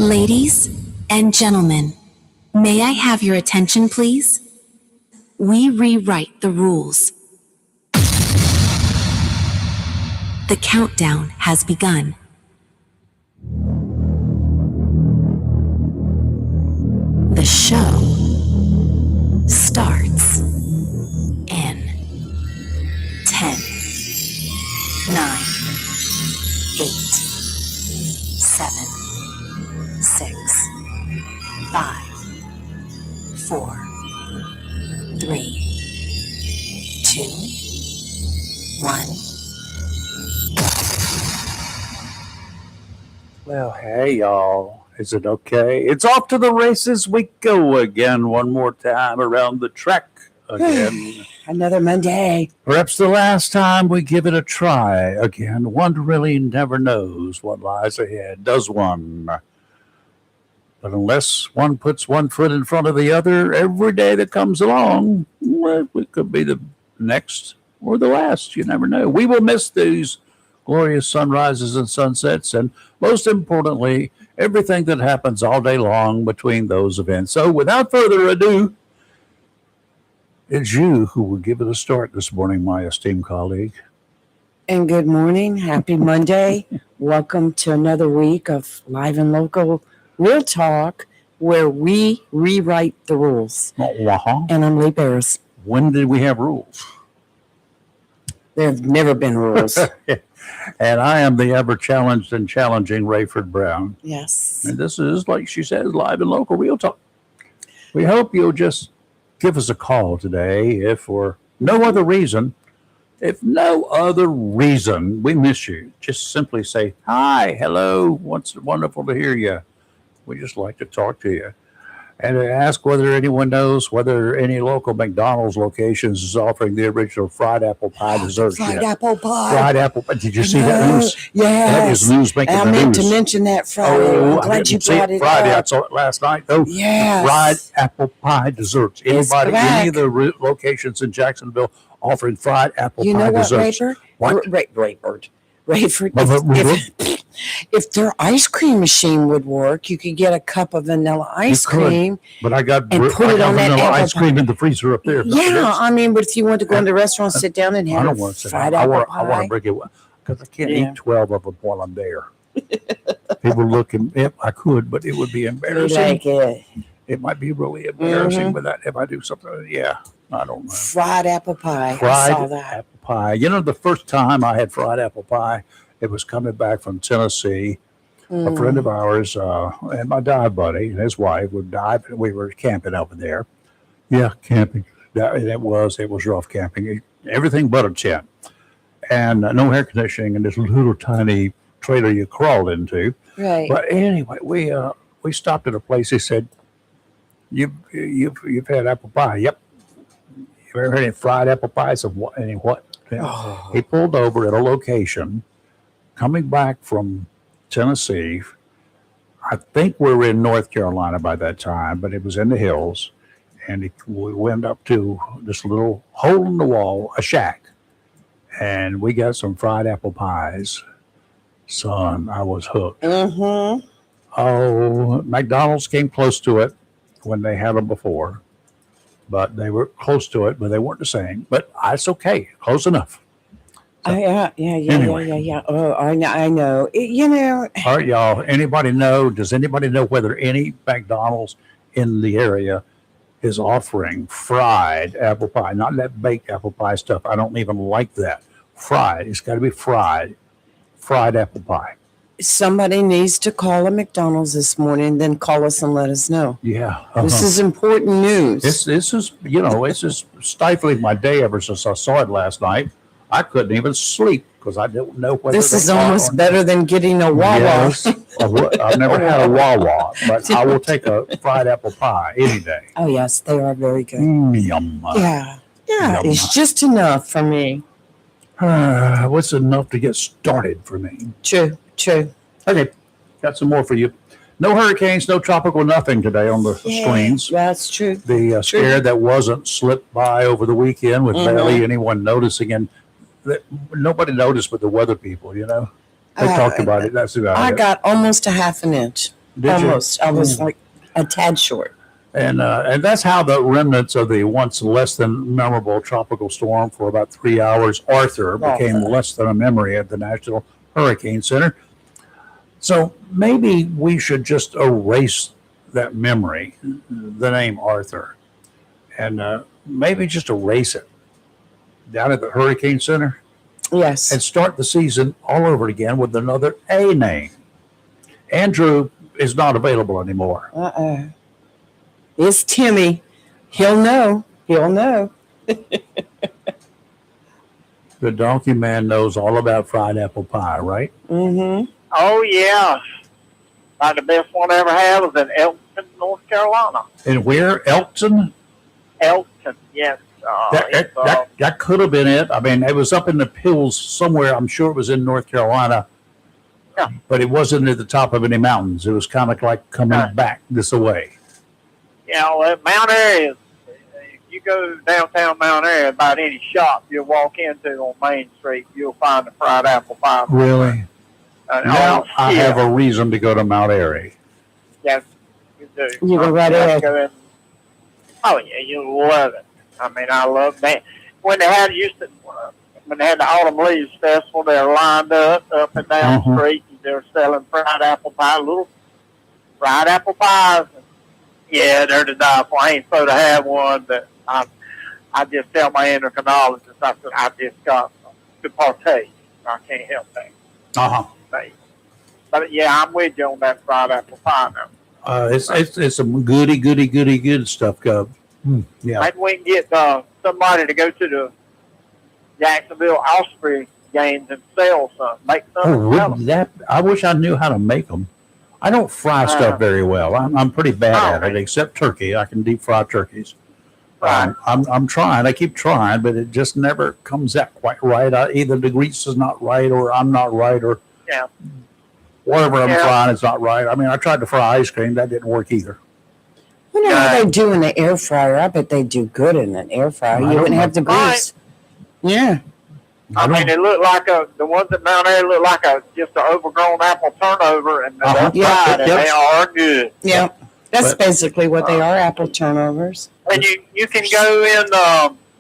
Ladies and gentlemen, may I have your attention, please? We rewrite the rules. The countdown has begun. The show starts in 10, 9, 8, 7, 6, 5, 4, 3, 2, 1. Well, hey, y'all. Is it okay? It's off to the races we go again, one more time around the track again. Another Monday. Perhaps the last time we give it a try again. One really never knows what lies ahead, does one? But unless one puts one foot in front of the other every day that comes along, well, it could be the next or the last. You never know. We will miss these glorious sunrises and sunsets, and most importantly, everything that happens all day long between those events. So without further ado, it's you who will give it a start this morning, my esteemed colleague. And good morning. Happy Monday. Welcome to another week of Live and Local Real Talk, where we rewrite the rules. Uh-huh. And I'm Lee Bears. When did we have rules? There have never been rules. And I am the ever-challenged and challenging Rayford Brown. Yes. And this is, like she says, Live and Local Real Talk. We hope you'll just give us a call today if for no other reason. If no other reason, we miss you. Just simply say, hi, hello, it's wonderful to hear you. We just like to talk to you. And ask whether anyone knows whether any local McDonald's locations is offering the original fried apple pie dessert. Fried apple pie. Fried apple pie. Did you see that news? Yes. That is news making the news. I meant to mention that Friday. Oh, I'm glad you brought it Friday. up. I saw it last night. Oh, yes. Fried apple pie desserts. Anybody, any of the locations in Jacksonville offering fried apple pie desserts? Rayford, if their ice cream machine would work, you could get a cup of vanilla ice cream. But I got put it on that vanilla ice cream in the freezer up there. Yeah, I mean, but if you want to go in the restaurant, sit down and have fried apple pie. I want to break it because I can't eat 12 of them while I'm there. People looking, yep, I could, but it would be embarrassing. Like it. It might be really embarrassing with that if I do something. Yeah, I don't know. Fried apple pie. Fried I saw that. apple pie. You know, the first time I had fried apple pie, it was coming back from Tennessee. A friend of ours and my dive buddy and his wife would dive. We were camping over there. Yeah, camping. It was rough camping. Everything but a tent. And no air conditioning in this little tiny trailer you crawled into. Right. But anyway, we stopped at a place. He said, You've had apple pie. Yep. You ever had any fried apple pies? Of what? Any what? Oh. He pulled over at a location coming back from Tennessee. I think we were in North Carolina by that time, but it was in the hills. And we went up to this little hole in the wall, a shack. And we got some fried apple pies. Son, I was hooked. Mm-hmm. Oh, McDonald's came close to it when they had them before, but they were close to it, but they weren't the same. But it's okay, close enough. So, Yeah. Oh, I know. All right, y'all. Does anybody know whether any McDonald's in the area is offering fried apple pie? Not that baked apple pie stuff. I don't even like that. Fried. It's got to be fried apple pie. Somebody needs to call a McDonald's this morning, then call us and let us know. Yeah. Uh-huh. This is important news. This is, it's just stifling my day ever since I saw it last night. I couldn't even sleep because I didn't know whether this is almost better than getting a Wawa. Yes. I've never had a Wawa, but I will take a fried apple pie any day. Oh, yes, they are very good. Yum. Yeah, Yum. It's just enough for me. What's enough to get started for me? True. Okay, got some more for you. No hurricanes, no tropical nothing today on the screens. That's true. The scare that wasn't slipped by over the weekend with barely anyone noticing, and nobody noticed but the weather people, They talked about it. That's about it. I got almost a half an inch. Did you? Almost. I was like a tad short. And that's how the remnants of the once less than memorable tropical storm for about 3 hours, Arthur, became less than a memory at the National Hurricane Center. So maybe we should just erase that memory, the name Arthur, and maybe just erase it down at the Hurricane Center Yes. and start the season all over again with another A name. Andrew is not available anymore. It's Timmy. He'll know. He'll know. The donkey man knows all about fried apple pie, right? Mm-hmm. Oh, yeah. About the best one I ever had was in Elkton, North Carolina. And where? Elkton? Elkton, yes. That could have been it. I mean, it was up in the hills somewhere. I'm sure it was in North Carolina. Yeah. But it wasn't at the top of any mountains. It was kind of like coming back this way. You know, Mount Airy, if you go downtown Mount Airy, about any shop you walk into on Main Street, you'll find a fried apple pie. Really? Now I have a reason to go to Mount Airy. Yes, you do. You go right ahead. Oh, yeah, you love it. I mean, I love that. When they had when they had the Autumn Leaves Festival, they were lined up and down the street, and they were selling fried apple pie, little fried apple pies. Yeah, they're to die for. I ain't supposed to have one, but I just tell my endocrinologist, I said, I just got to partake. I can't help that. But yeah, I'm with you on that fried apple pie now. It's some good stuff, Cub. Yeah. Maybe we can get somebody to go to the Jacksonville Osprey games and sell some, make some. I wish I knew how to make them. I don't fry stuff very well. I'm pretty bad at it, except turkey. I can deep fry turkeys. Right. I'm trying. I keep trying, but it just never comes out quite right. Either the grease is not right, or I'm not right, or whatever I'm frying is not right. I mean, I tried to fry ice cream. That didn't work either. I wonder how they do in the air fryer. I bet they do good in an air fryer. You wouldn't have the grease. Yeah. I mean, they look like the ones at Mount Airy look like just an overgrown apple turnover, and they're fried, and they are good. Yeah, that's basically what they are, apple turnovers. And you can go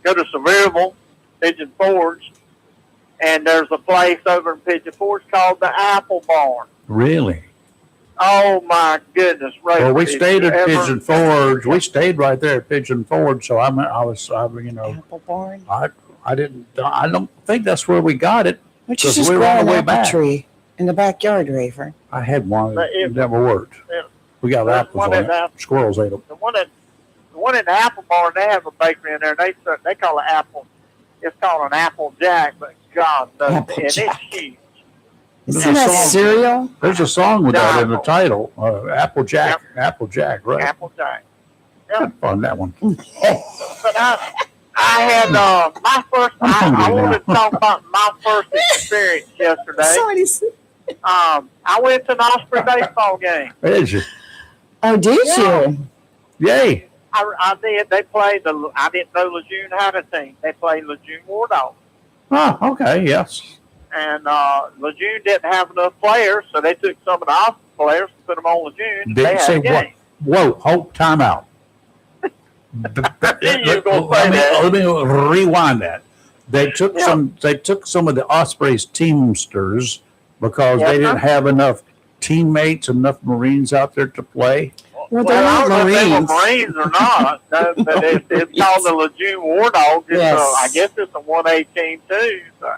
to Sevierville, Pigeon Forge, and there's a place over in Pigeon Forge called the Apple Barn. Really? Oh my goodness! Right. Well, we stayed at Pigeon Forge. We stayed right there at Pigeon Forge. So I was Apple Barn. I don't think that's where we got it. Why don't you just grow an apple tree in the backyard, Raver? I had one. It never worked. We got apples on it. Squirrels ate them. The one in the Apple Barn, they have a bakery in there. They call it apple. It's called an Apple Jack, but God knows, and it's huge. Isn't that cereal? There's a song with that in the title. Apple Jack. Yep. Apple Jack, right? Apple Jack. Yep. Fun, that one. But I had my first. I wanted to talk about my first experience yesterday. I went to an Osprey baseball game. Did you? Oh, did you? Yay! I did. They played I didn't know Lejeune had a team. They played Lejeune War Dogs. Oh, okay, yes. And Lejeune didn't have enough players, so they took some of the Osprey players and put them on Lejeune. Didn't say what? Whoa! Hold time out. Let me rewind that. They took some of the Ospreys teamsters because they didn't have enough teammates, enough Marines out there to play. Well, I don't know if they were Marines or not, but it's called the Lejeune War Dogs. I guess it's a 1A team too. So.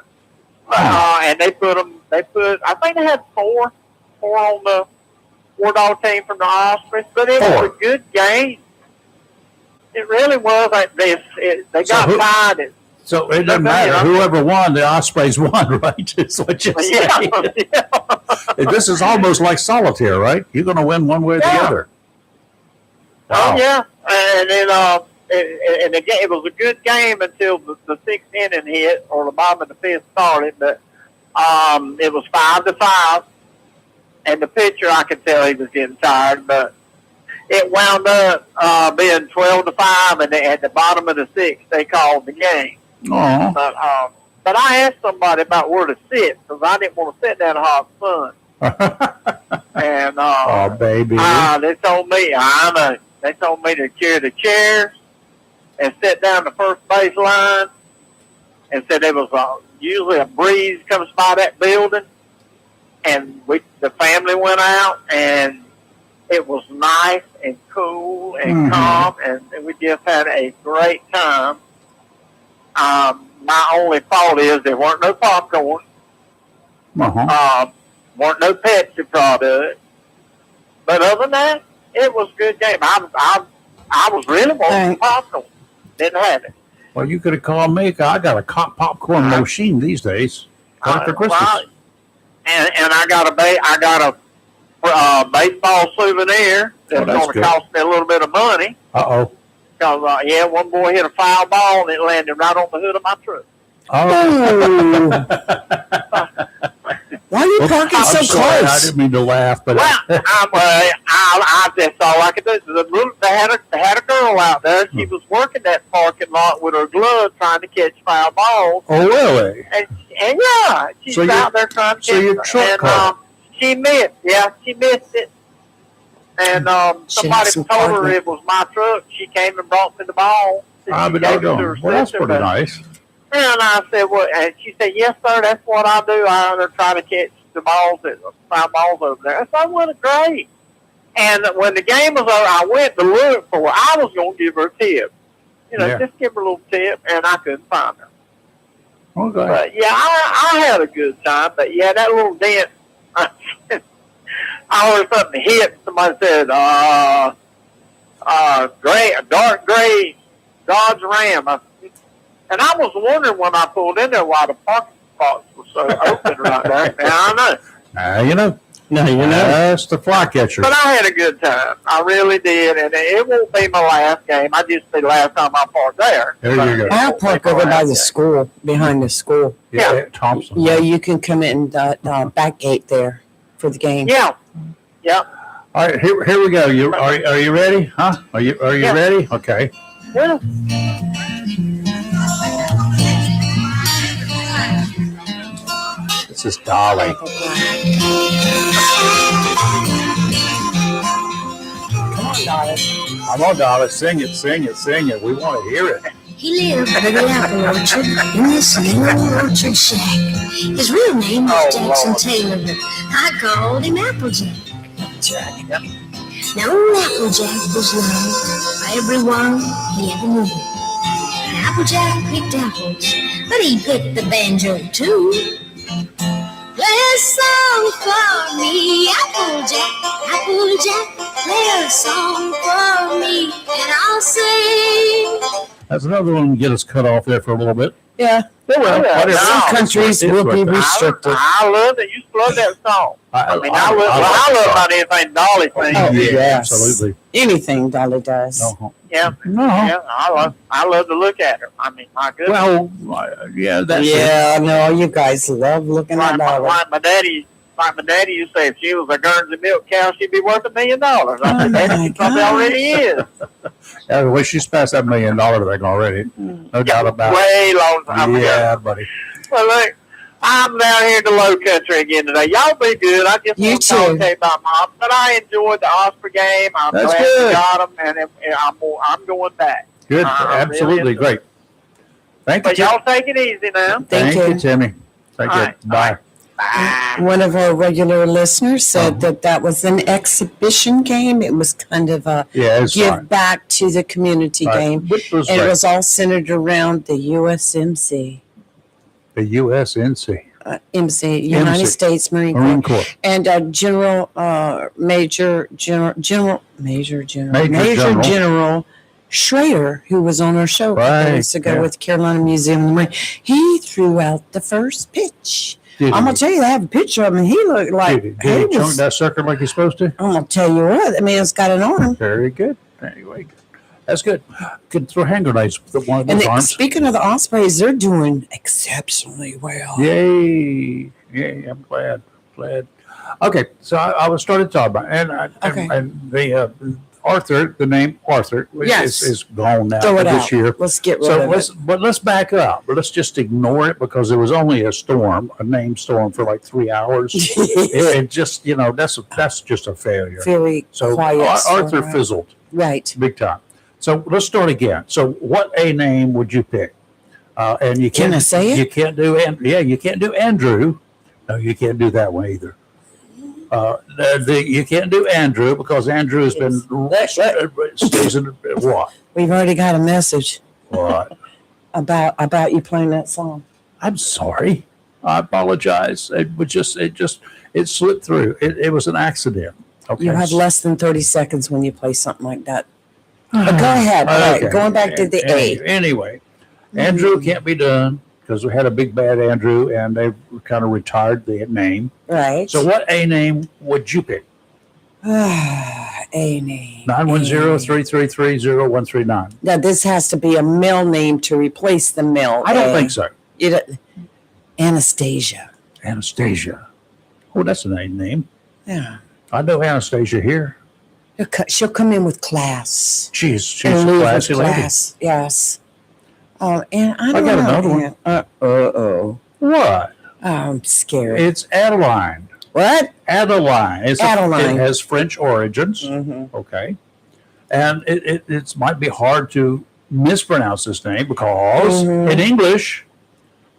And they put. I think they had four on the War Dog team from the Ospreys, but it was a good game. It really was. They got tied. So it doesn't matter. Whoever won, the Ospreys won, right? Is what you're saying. This is almost like solitaire, right? You're going to win one way or the other. Wow. Oh yeah, and then it was a good game until the sixth inning hit, or the bottom of the fifth started. But it was 5-5, and the pitcher, I could tell he was getting tired, but it wound up being 12-5, and at the bottom of the sixth, they called the game. But I asked somebody about where to sit because I didn't want to sit in that hot sun. And Oh, baby. they told me, they told me to carry the chairs and sit down the first base line, and said there was usually a breeze comes by that building, and the family went out, and it was nice and cool and calm, and we just had a great time. My only fault is there weren't no popcorn, weren't no Pepsi product, but other than that, it was a good game. I was really wanting popcorn. Didn't have it. Well, you could have called me. I got a popcorn machine these days. For Christmas. And I got a baseball souvenir that's going to cost me a little bit of money. Uh-oh. Because, one boy hit a foul ball and it landed right on the hood of my truck. Oh. Why are you parking so close? I didn't mean to laugh, but that's all I could do. They had a girl out there. She was working that parking lot with her glove trying to catch foul balls. Oh, really? And she's out there trying to catch your truck and she missed. Yeah, she missed it. And somebody told her it was my truck. She came and brought me the ball. Well, that's pretty nice. And I said, "Well," and she said, "Yes, sir. That's what I do. I try to catch the balls, foul balls over there." So I went great. And when the game was over, I went to look for her. I was going to give her a tip, just give her a little tip, and I couldn't find her. Okay. But I had a good time. But that little dent. I heard something hit. Somebody said, dark gray Dodge Ram. And I was wondering when I pulled in there why the parking spots were so open right there. Now I know. Now you know. That's the flycatcher. But I had a good time. I really did. And it won't be my last game. I just the last time I parked there. There you go. I'll park over by the school, behind the school. Yeah, Thompson. Yeah, you can come in the back gate there for the game. Yeah. All right, here we go. Are you ready? Huh? Are you ready? Okay. Yeah. This is Dolly. Come on, Dolly. Come on, Dolly. Sing it. We want to hear it. He lived by the apple orchard in this little orchard shack. His real name was Jackson Taylor, but I called him Applejack. Now old Applejack was loved by everyone he ever knew. And Applejack picked apples, but he picked the banjo too. Play a song for me, Applejack, Applejack. Play a song for me, and I'll sing. That's another one to get us cut off there for a little bit. Yeah, they will. Some countries will be restricted. I love it. You used to love that song. I love about anything Dolly sings. Oh, yes. Absolutely. Anything Dolly does. Yeah. No. Yeah, I love to look at her. I mean, my goodness. Well, that's Yeah, no, you guys love looking at Dolly. Like my daddy used to say, if she was a Guernsey milk cow, she'd be worth $1 million. I said, that probably already is. Yeah, well, she's passed that $1 million thing already. No doubt about it. Way long time ago. Yeah, buddy. Well, look, I'm down here in the low country again today. Y'all be good. I just want to talk to you about Mom. But I enjoyed the Osprey game. I'm That's glad good. we got them, and I'm going back. Good. Absolutely really great. Thank you, But y'all take it easy now. Thank you. Timmy. Thank you. right. Bye. One of our regular listeners said that was an exhibition game. It was kind of a it's give fine. back to the community game. Which was And great. it was all centered around the USMC. The USNC. MC, United States Marine Corps. Marine Corps. And Major General Schrader, who was on our show a couple weeks ago with Carolina Museum of the Marine, he threw out the first pitch. I'm going to tell you, I have a picture of him. He looked like Did he chunk that sucker like he's supposed to? I'm going to tell you what, that man's got an arm. Very good. Anyway, that's good. Could throw hand grenades with one of those arms. Speaking of the Ospreys, they're doing exceptionally well. Yay. I'm glad. Okay, so I was started talking about, and Arthur, the name Arthur, Yes. is gone now Throw it this out. year. Let's get rid So of let's back up. Let's just ignore it because it was only a storm, a named storm for like 3 hours. it just, that's just a failure. Very So quiet. Arthur fizzled Right. big time. So let's start again. So what a name would you pick? And you can't. Can I say it? You can't do you can't do Andrew. No, you can't do that one either. You can't do Andrew because Andrew has been stays in what? We've already got a message What? about you playing that song. I'm sorry. I apologize. It slipped through. It was an accident. Okay. You have less than 30 seconds when you play something like that. But go ahead. All right, going back to the A. Anyway, Andrew can't be done because we had a big bad Andrew and they kind of retired the name. Right. So what A name would you pick? A name. 910-333-0139. Now, this has to be a male name to replace the male. I don't A. think so. Anastasia. Anastasia. Oh, that's a name. Yeah. I know Anastasia here. She'll come in with class. She's And a leave with classy lady. class. Yes. And I don't got know. another one. Uh-oh. What? I'm scared. It's Adeline. What? Adeline. Adeline. It has French origins. Mm-hmm. Okay. And it might be hard to mispronounce this name because in English,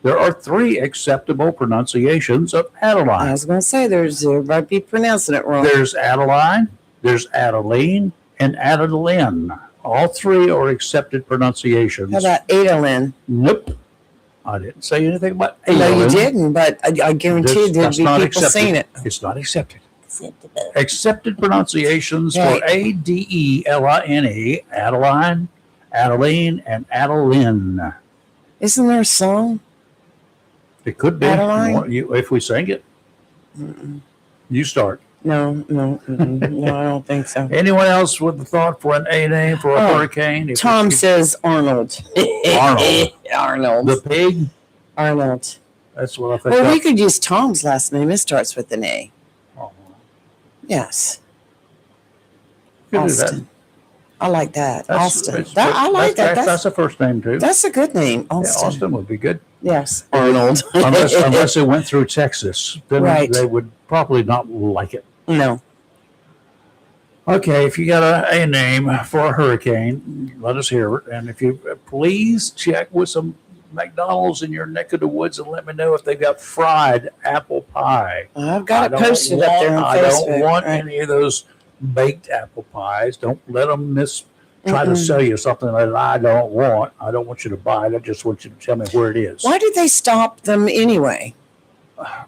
there are 3 acceptable pronunciations of Adeline. I was going to say, everybody be pronouncing it wrong. There's Adeline, there's Adeline, and Adeline. All 3 are accepted pronunciations. How about Adalyn? Nope. I didn't say anything about No, you Adeline. didn't, but I guarantee there'd That's be not people accepted. saying it. It's not accepted. Accepted pronunciations for Adeline, Adeline, Adeline, and Adeline. Isn't there a song? It could be. Adeline? If we sing it. You start. No, no, I don't think so. Anyone else with the thought for an A name for a hurricane? If Tom it's- says Arnold. Arnold. The pig? Arnold. That's what I think. Well, we could use Tom's last name. It starts with an A. Oh, Yes. you could do that. Austin. I like that. Austin. It's- I like that. That's a first name too. That's a good name. Yeah, Austin. Austin would be good. Yes. Arnold. unless it went through Texas, then Right. they would probably not like it. No. Okay, if you got a name for a hurricane, let us hear it. And if you please check with some McDonald's in your neck of the woods and let me know if they've got fried apple pie. I've got it I don't posted up there on I Facebook. don't want Right. any of those baked apple pies. Don't let them try to sell you something that I don't want. I don't want you to buy it. I just want you to tell me where it is. Why did they stop them anyway?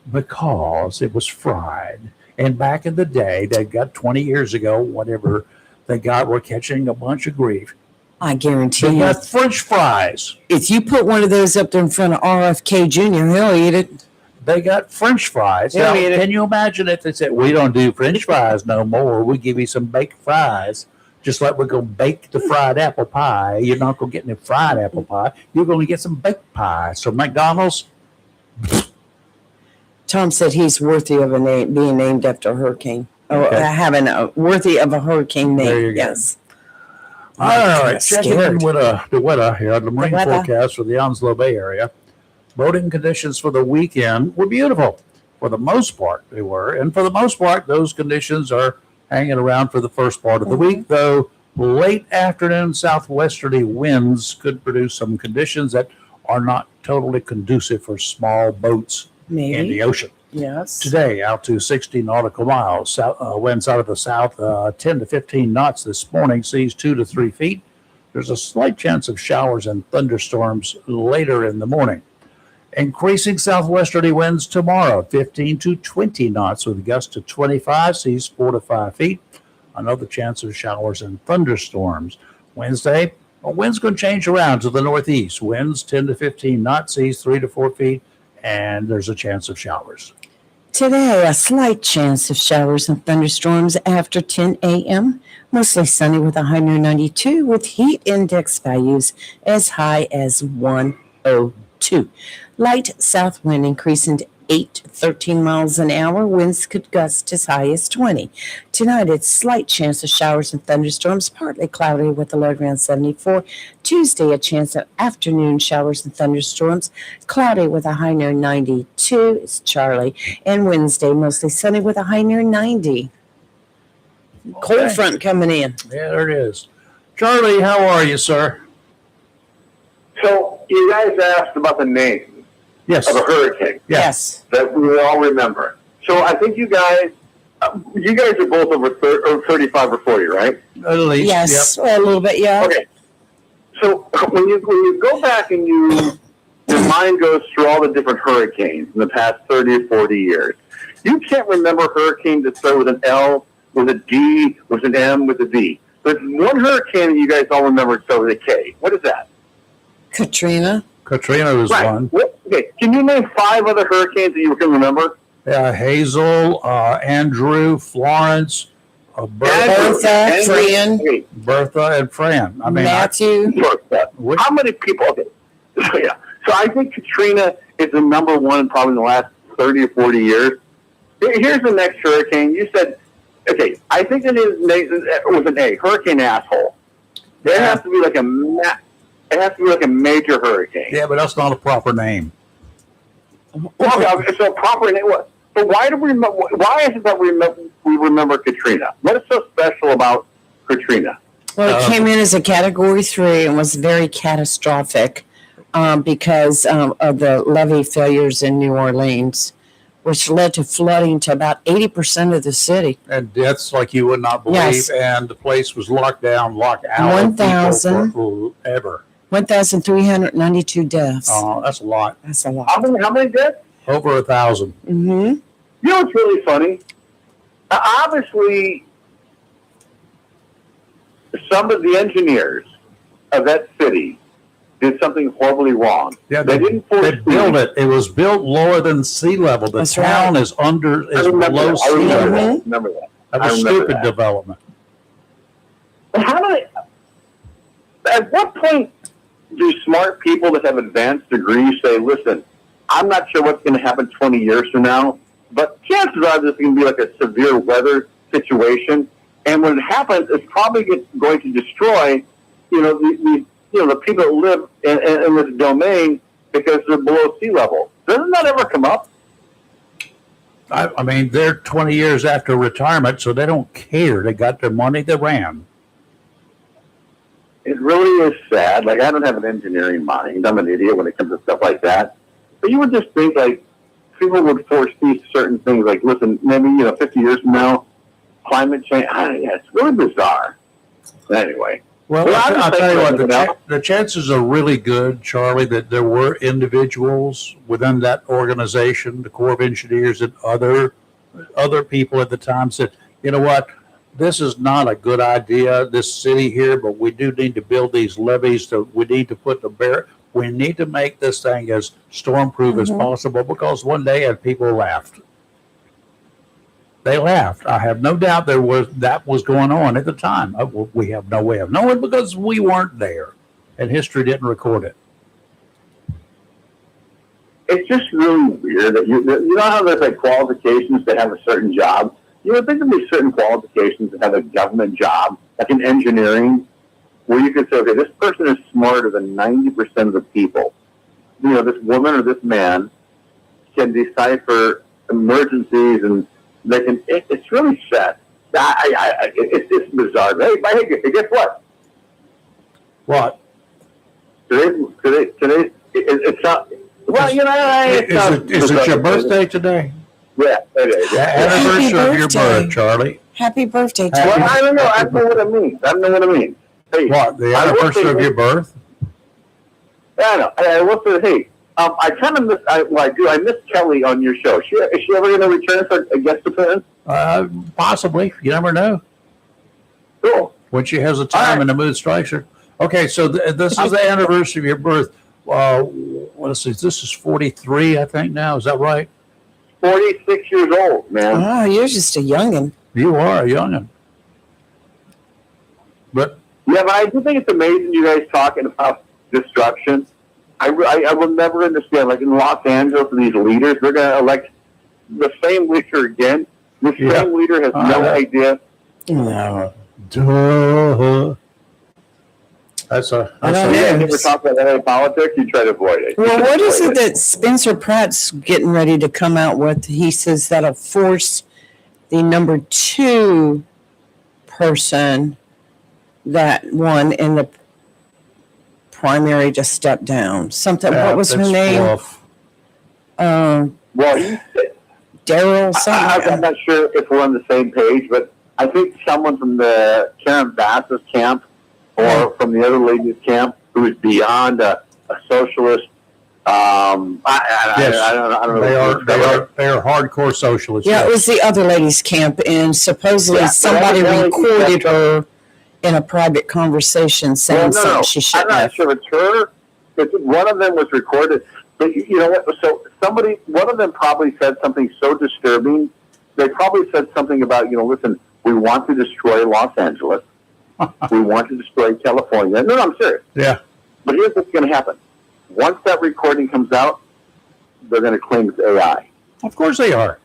Because it was fried. And back in the day, they got 20 years ago, whatever, were catching a bunch of grief. I guarantee They you, got French fries. if you put one of those up there in front of RFK Jr., he'll eat it. They got French fries. Yeah, Now, we did. can you imagine if they said, we don't do French fries no more. We give you some baked fries, just like we're going to bake the fried apple pie. You're not going to get any fried apple pie. You're going to get some baked pie. So McDonald's, Tom said he's worthy of a name, being named after a hurricane. Okay. Or having a worthy of a hurricane name. There you go. Yes. all right, checking in with the weather here, the marine weather. forecast for the Onslow Bay area. Boating conditions for the weekend were beautiful. For the most part, they were. And for the most part, those conditions are hanging around for the first part of the week, though late afternoon southwesterly winds could produce some conditions that are not totally conducive for small boats in Maybe. the ocean. Yes. Today, out to 60 nautical miles. Winds out of the south, 10 to 15 knots this morning, seas 2 to 3 feet. There's a slight chance of showers and thunderstorms later in the morning. Increasing southwesterly winds tomorrow, 15 to 20 knots with gusts to 25, seas 4 to 5 feet. Another chance of showers and thunderstorms. Wednesday, winds going to change around to the northeast. Winds 10 to 15 knots, seas 3 to 4 feet, and there's a chance of showers. Today, a slight chance of showers and thunderstorms after 10 a.m. Mostly sunny with a high near 92 with heat index values as high as 102. Light south wind increasing 13 miles an hour. Winds could gust as high as 20. Tonight, it's slight chance of showers and thunderstorms, partly cloudy with a low around 74. Tuesday, a chance of afternoon showers and thunderstorms, cloudy with a high near 92. It's Charlie. And Wednesday, mostly sunny with a high near 90. Cold Okay. front coming in. Yeah, there it is. Charlie, how are you, sir? So you guys asked about the name Yes. of a hurricane Yes. that we all remember. So I think you guys are both over 35 or 40, right? At least. Yes. Well, a little bit, yeah. Okay. So when you go back and your mind goes through all the different hurricanes in the past 30 or 40 years, you can't remember hurricanes that start with an L, with a D, with an M, with a V. There's one hurricane that you guys all remember that starts with a K. What is that? Katrina. Katrina was one. Okay. Can you name 5 other hurricanes that you can remember? Hazel, Andrew, Florence, Bertha, Fran. Okay. Bertha, and Fran. I mean, Matthew. which- How many people? Okay. So, yeah. So I think Katrina is the number one probably in the last 30 or 40 years. Here's the next hurricane. You said, okay, I think it was an A, hurricane asshole. There has to be like it has to be like a major hurricane. yeah, but that's not a proper name. Okay, so proper name. But why do we remember? Why is it that we remember Katrina? What is so special about Katrina? Well, it came in as a Category 3 and was very catastrophic because of the levee failures in New Orleans, which led to flooding to about 80% of the city. And deaths like you would not believe. Yes. And the place was locked down, locked out. 1,000. Ever. 1,392 deaths. That's a lot. That's a lot. How many deaths? Over 1,000. Mm-hmm. You know what's really funny? Obviously, some of the engineers of that city did something horribly wrong. Yeah, they didn't force They built it. It was built lower than sea level. The That's town right. is below I sea remember level. that. Remember that. That I was remember stupid that. development. But at what point do smart people that have advanced degrees say, listen, I'm not sure what's going to happen 20 years from now, but chances are this is going to be like a severe weather situation. And when it happens, it's probably going to destroy, the people that live in this domain because they're below sea level. Doesn't that ever come up? I mean, they're 20 years after retirement, so they don't care. They got their money. They ran. It really is sad. Like, I don't have an engineering mind. I'm an idiot when it comes to stuff like that. But you would just think, like, people would foresee certain things. Like, listen, maybe, 50 years from now, climate change. It's really bizarre. Anyway. Well, Well, I'll tell you what, else. the chances are really good, Charlie, that there were individuals within that organization, the Corps of Engineers and other people at the time said, you know what, this is not a good idea, this city here, but we do need to build these levees. We need to we need to make this thing as storm-proof as possible, because one day people laughed. They laughed. I have no doubt that was going on at the time. We have no way of knowing because we weren't there, and history didn't record it. It's just really weird that you know how there's like qualifications to have a certain job. You would think there'd be certain qualifications to have a government job, like in engineering, where you could say, okay, this person is smarter than 90% of the people. This woman or this man can decipher emergencies, and they can. It's really sad. It's bizarre. Hey, guess what? What? Today, it's not. Well, Is it your birthday today? Yeah, it is. The anniversary of your birth, Charlie. Happy birthday to Well, you. I don't know. I don't know what it means. Hey, What? The I will anniversary say of your birth? I know. I will say, hey, I kind of miss. I miss Kelly on your show. Is she ever going to return for a guest appearance? Possibly. You never know. Cool. When she has the time and the mood strikes her. Okay, so this is the anniversary of your birth. Let's see. This is 43, I think now. Is that right? 46 years old, man. Oh, you're just a youngin'. You are a youngin'. But Yeah, but I do think it's amazing you guys talking about destruction. I will never understand. Like in Los Angeles, these leaders, they're going to elect the same leader again. The same leader has no idea. No. Duh. That's a. I don't You know. never talk about LA politics. You try to avoid it. Well, what is it that Spencer Pratt's getting ready to come out with? He says that'll force the number 2 person that won in the primary to step down. Something. What was her name? Well, he said, Daryl something. I'm not sure if we're on the same page, but I think someone from the Karen Bass's camp or from the other lady's camp who is beyond a socialist. I don't know. They are hardcore socialists. Yeah, it was the other lady's camp, and supposedly somebody recorded her in a private conversation saying something she shouldn't have. I'm not sure if it's her. One of them was recorded. But you know what? So one of them probably said something so disturbing. They probably said something about, listen, we want to destroy Los Angeles. We want to destroy California. No, I'm serious. Yeah. But here's what's going to happen. Once that recording comes out, they're going to claim it's AI. Of course they are.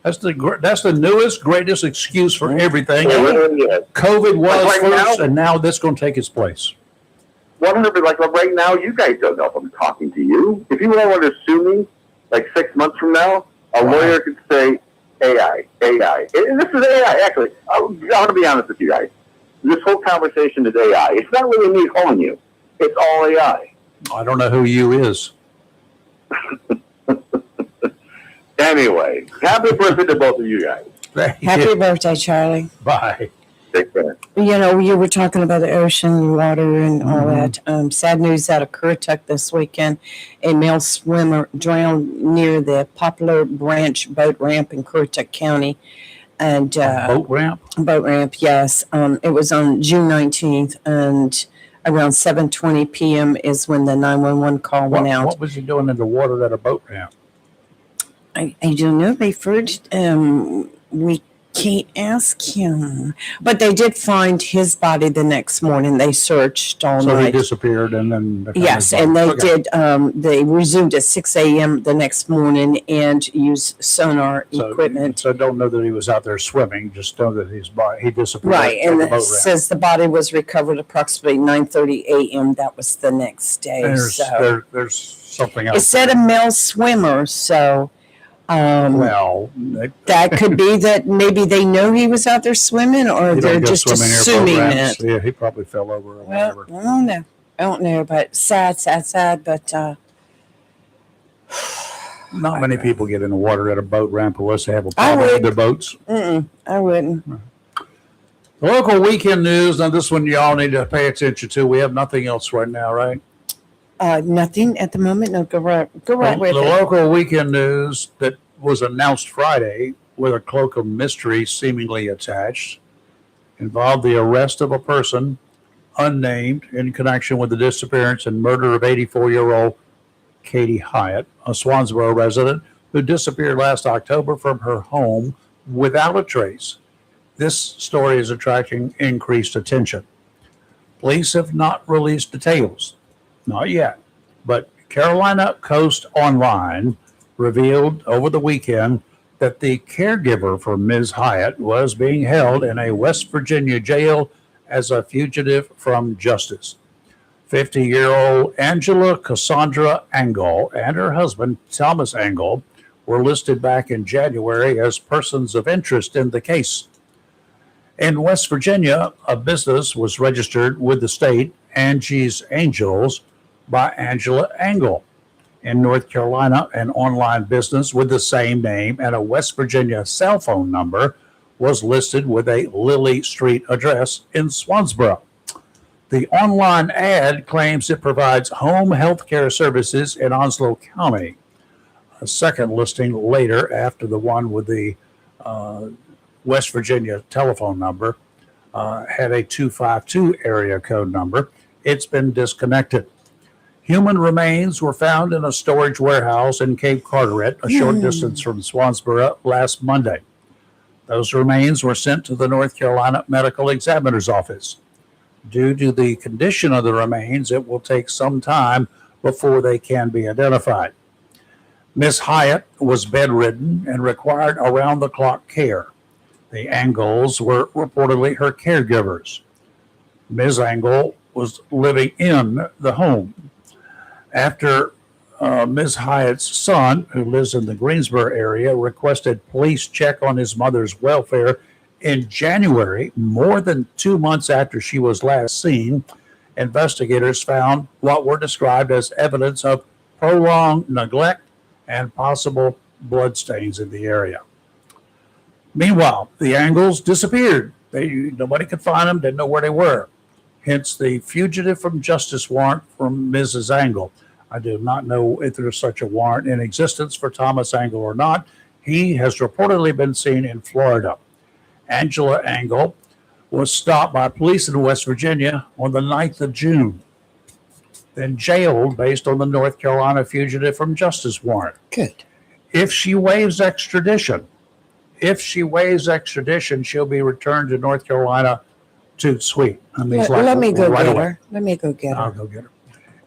That's the newest, greatest excuse for everything. COVID was first, and now this is going to take its place. 100%. Like right now, you guys don't know if I'm talking to you. If you want to sue me, like 6 months from now, a lawyer could say AI. And this is AI, actually. I want to be honest with you guys. This whole conversation is AI. It's not really me calling you. It's all AI. I don't know who you is. Anyway, happy birthday to both of you guys. Happy birthday, Charlie. Bye. Take care. You were talking about the ocean, water, and all that. Sad news out of Currituck this weekend. A male swimmer drowned near the Poplar Branch boat ramp in Currituck County. And boat ramp? Boat ramp, yes. It was on June 19th, and around 7:20 p.m. is when the 911 call went out. What was he doing in the water at a boat ramp? I don't know. They first, we can't ask him. But they did find his body the next morning. They searched all night. So he disappeared and then... Yes, and they did. They resumed at 6 a.m. the next morning and used sonar equipment. So don't know that he was out there swimming. Just know that he disappeared. Right, and it says the body was recovered approximately 9:30 a.m. That was the next day. There's something else. It said a male swimmer, so... that could be that maybe they know he was out there swimming, or they're just assuming it. Yeah, he probably fell over or whatever. I don't know, but sad, but not many people get in the water at a boat ramp unless they have a problem with their boats. I wouldn't. The local weekend news, now this one y'all need to pay attention to. We have nothing else right now, right? Nothing at the moment. No, go right with it. The local weekend news that was announced Friday with a cloak of mystery seemingly attached involved the arrest of a person unnamed in connection with the disappearance and murder of 84-year-old Katie Hyatt, a Swansboro resident who disappeared last October from her home without a trace. This story is attracting increased attention. Police have not released details. Not yet, but Carolina Coast Online revealed over the weekend that the caregiver for Ms. Hyatt was being held in a West Virginia jail as a fugitive from justice. 50-year-old Angela Cassandra Angle and her husband, Thomas Angle, were listed back in January as persons of interest in the case. In West Virginia, a business was registered with the state, Angie's Angels, by Angela Angle. In North Carolina, an online business with the same name and a West Virginia cell phone number was listed with a Lilly Street address in Swansboro. The online ad claims it provides home health care services in Onslow County. A second listing later, after the one with the West Virginia telephone number, had a 252 area code number. It's been disconnected. Human remains were found in a storage warehouse in Cape Carteret, a short distance from Swansboro, last Monday. Those remains were sent to the North Carolina Medical Examiner's Office. Due to the condition of the remains, it will take some time before they can be identified. Miss Hyatt was bedridden and required around-the-clock care. The Angles were reportedly her caregivers. Ms. Angle was living in the home. After Ms. Hyatt's son, who lives in the Greensboro area, requested police check on his mother's welfare in January, more than 2 months after she was last seen, investigators found what were described as evidence of prolonged neglect and possible bloodstains in the area. Meanwhile, the Angles disappeared. Nobody could find them, didn't know where they were. Hence the fugitive from justice warrant from Mrs. Angle. I do not know if there's such a warrant in existence for Thomas Angle or not. He has reportedly been seen in Florida. Angela Angle was stopped by police in West Virginia on the 9th of June, then jailed based on the North Carolina fugitive from justice warrant. Good. If she waives extradition, she'll be returned to North Carolina to sweet. Let me go get her. Let me go get I'll her. go get her.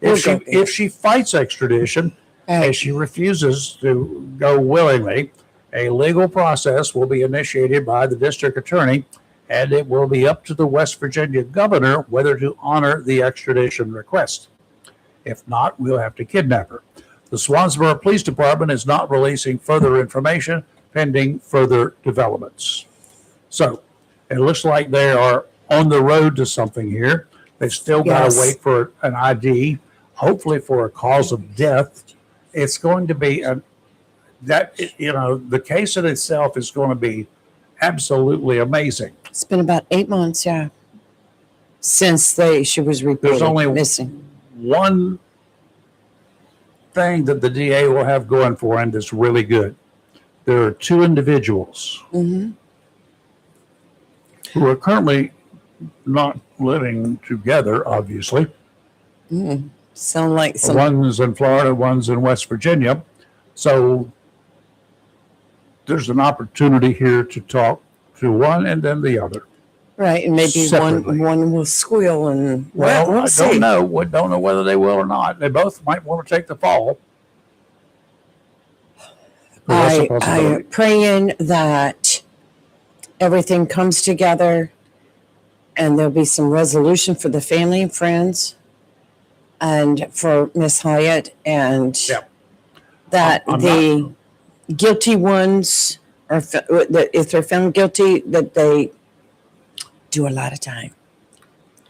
We'll go get her. If she fights extradition and she refuses to go willingly, a legal process will be initiated by the district attorney, and it will be up to the West Virginia governor whether to honor the extradition request. If not, we'll have to kidnap her. The Swansboro Police Department is not releasing further information pending further developments. So it looks like they are on the road to something here. They've still got Yes. to wait for an ID, hopefully for a cause of death. It's going to be the case in itself is going to be absolutely amazing. It's been about 8 months, yeah, since she was reported only missing. One thing that the DA will have going for him that's really good. There are 2 individuals Mm-hmm. who are currently not living together, obviously. Mm. Sound like some. One's in Florida, one's in West Virginia. So there's an opportunity here to talk to one and then the other. Right, and maybe Separately. one will squeal and Well, we'll I see. don't know. We don't know whether they will or not. They both might want to take the fall. That's a I possibility. praying that everything comes together and there'll be some resolution for the family and friends and for Miss Hyatt, and Yeah. that I'm the guilty ones are, if they're found guilty, that they do a lot of time,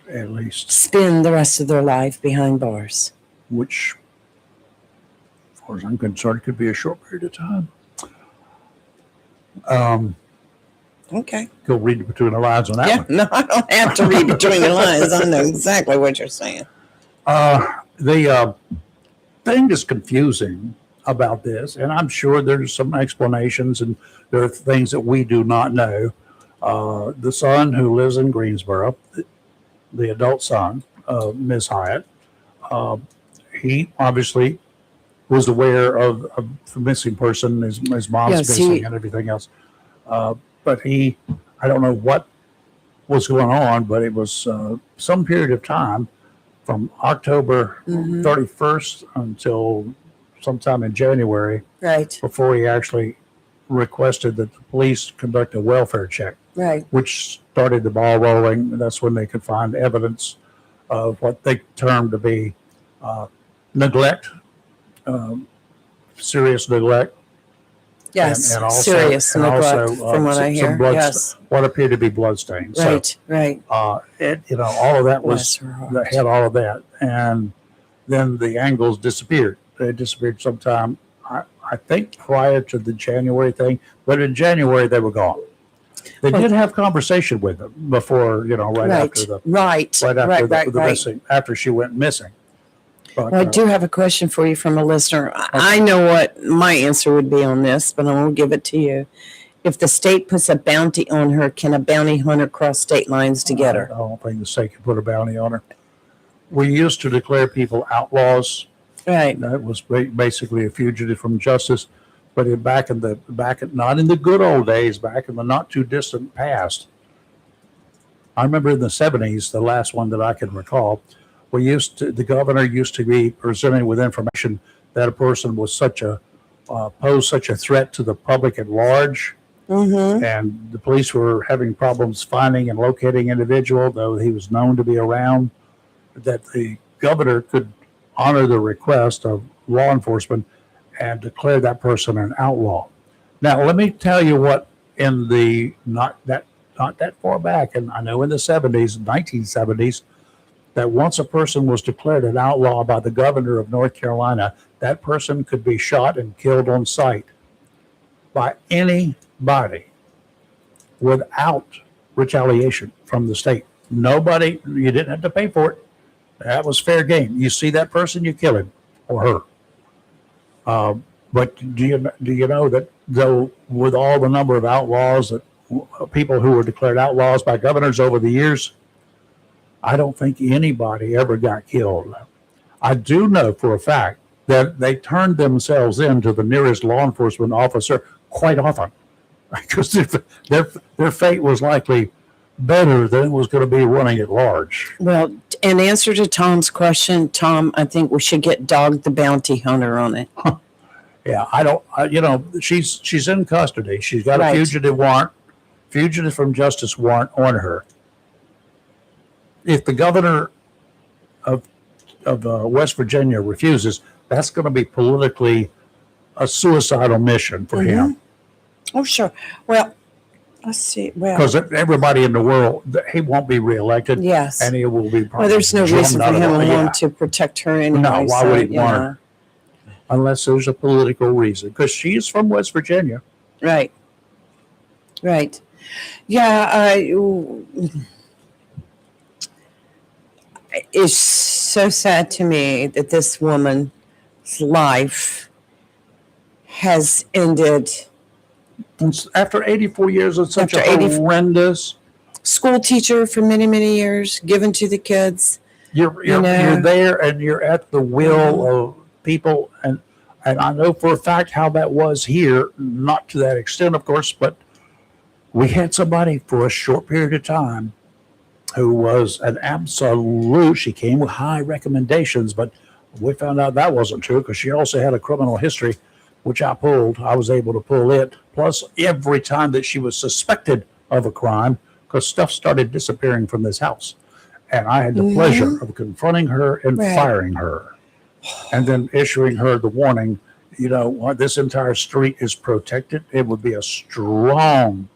At least, spend the rest of their life behind bars. which, as far as I'm concerned, could be a short period of time. Okay. Go read between the lines on that Yeah, one. no, I don't have to read between the lines. I know exactly what you're saying. The thing that's confusing about this, and I'm sure there's some explanations and there are things that we do not know. The son who lives in Greensboro, the adult son of Ms. Hyatt, he obviously was aware of the missing person, his mom's Yes, missing and everything else. But I don't know what was going on, but it was some period of time from October 31st until sometime in January Right, before he actually requested that the police conduct a welfare check, right. which started the ball rolling. And that's when they could find evidence of what they termed to be neglect, serious neglect. Yes, and also- serious and neglect, also, from what I some hear. blood- Yes, What appeared to be bloodstains. right, right. So, all of that Bless was, her heart. that had all of that. And then the Angles disappeared. They disappeared sometime, I think, prior to the January thing. But in January, they were gone. They did have conversation with them before, right after the missing, after she went missing. But, Well, I do have a question for you from a listener. I know what my answer would be on this, but I won't give it to you. If the state puts a bounty on her, can a bounty hunter cross state lines to get her? I don't think the state can put a bounty on her. We used to declare people outlaws. Right, That was basically a fugitive from justice. But not in the good old days, back in the not too distant past. I remember in the 70s, the last one that I can recall The governor used to be presented with information that a person was posed such a threat to the public at large. Mm-hmm. And the police were having problems finding and locating individual, though he was known to be around, that the governor could honor the request of law enforcement and declare that person an outlaw. Now, let me tell you what in the not that far back, and I know in the 1970s, that once a person was declared an outlaw by the governor of North Carolina, that person could be shot and killed on sight by anybody without retaliation from the state. Nobody, you didn't have to pay for it. That was fair game. You see that person, you kill him or her. But do you know that though with all the number of outlaws, that people who were declared outlaws by governors over the years, I don't think anybody ever got killed. I do know for a fact that they turned themselves in to the nearest law enforcement officer quite often, because their fate was likely better than it was going to be running at large. Well, in answer to Tom's question, Tom, I think we should get Dog the Bounty Hunter on it. Yeah, she's in custody. She's got Right. a fugitive from justice warrant on her. If the governor of West Virginia refuses, that's going to be politically a suicidal mission for him. Oh, sure. Well, let's see. Well, Because everybody in the world, he won't be reelected, yes. and he will be. Well, there's no drummed reason for out of him the- alone yeah. to protect her anyway. No, why so, would he you want know. her? Unless there's a political reason, because she's from West Virginia. Right. Right. Yeah. It's so sad to me that this woman's life has ended. After 84 years of such After a 84 horrendous school teacher for many, many years, given to the kids. You're there, and you're at the will of people, and I know for a fact how that was here. Not to that extent, of course, but we had somebody for a short period of time who was an absolute. She came with high recommendations, but we found out that wasn't true because she also had a criminal history, which I was able to pull it. Plus, every time that she was suspected of a crime, because stuff started disappearing from this house. And I had the pleasure of confronting her and firing her, and then issuing her the warning, this entire street is protected. It would be a strong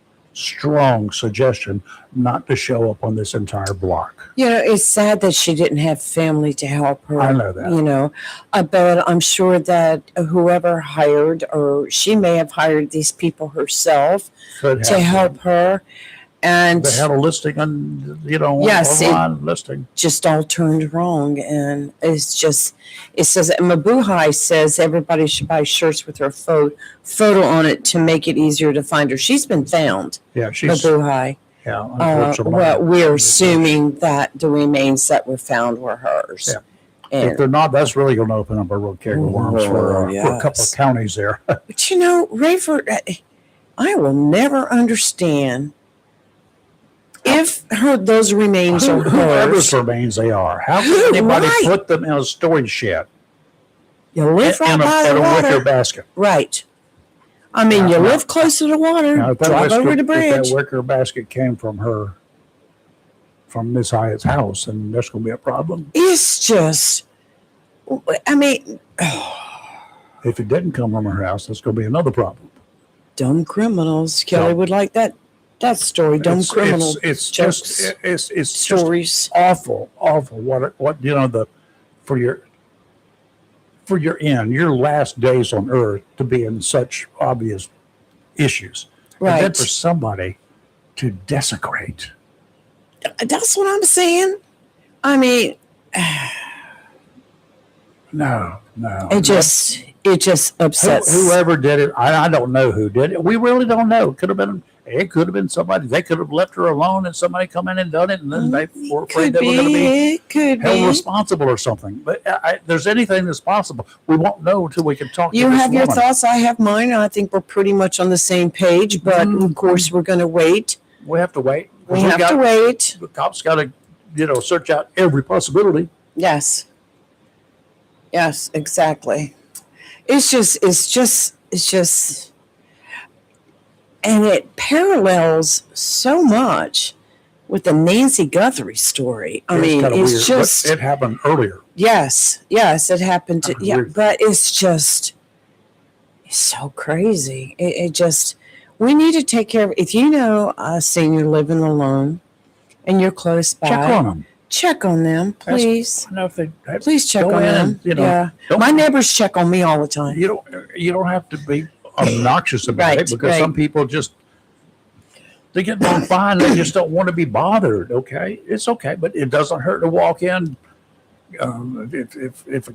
suggestion not to show up on this entire block. It's sad that she didn't have family to help her. I know that. But I'm sure that whoever hired, or she may have hired these people herself to help her. And they had a listing on, yes, online listing. Just all turned wrong. And it says, Mabuhay says everybody should buy shirts with her photo on it to make it easier to find her. She's been found. Yeah, she's. Mabuhay. Yeah, unfortunately. Well, we're assuming that the remains that were found were hers. Yeah. If they're not, that's really going to open up a real can of worms for a couple of counties there. But Rayford, I will never understand if those remains are Whoever's hers. remains they are. How can anybody put them in a storage shed? You live right by in the a wicker water. basket? Right. I mean, you live close to the water. Now, Drive over the if bridge. that wicker basket came from Miss Hyatt's house, and there's going to be a problem. It's just, I mean, If it didn't come from her house, that's going to be another problem. dumb criminals. Kelly would like that story. Dumb criminal It's jokes, just it's stories. just awful. What for your last days on earth to be in such obvious issues, Right. and then for somebody to desecrate. That's what I'm saying. I mean, No. it just upsets. Whoever did it, I don't know who did it. We really don't know. It could have been somebody. They could have left her alone, and somebody come in and done it, and then they were afraid they were going to be held responsible or something. But there's anything that's possible. We won't know until we can talk. You to this have your woman. thoughts. I have mine. I think we're pretty much on the same page. But of course, we're going to wait. We have to wait. We have to wait. The cops got to, search out every possibility. Yes. Yes, exactly. It's just, and it parallels so much with the Nancy Guthrie story. I mean, kinda it's weird, just, but it happened earlier. yes, it happened to, yeah, Weird. but it's so crazy. It just, we need to take care of, if you know a senior living alone and you're close by, Check on them. check on them, please. I know if they Please check go on in them. and, you know, Yeah. don't- My neighbors check on me all the time. you don't have to be obnoxious about it, Right, because right. some people just, they get along fine. They just don't want to be bothered. Okay, it's okay, but it doesn't hurt to walk in. If a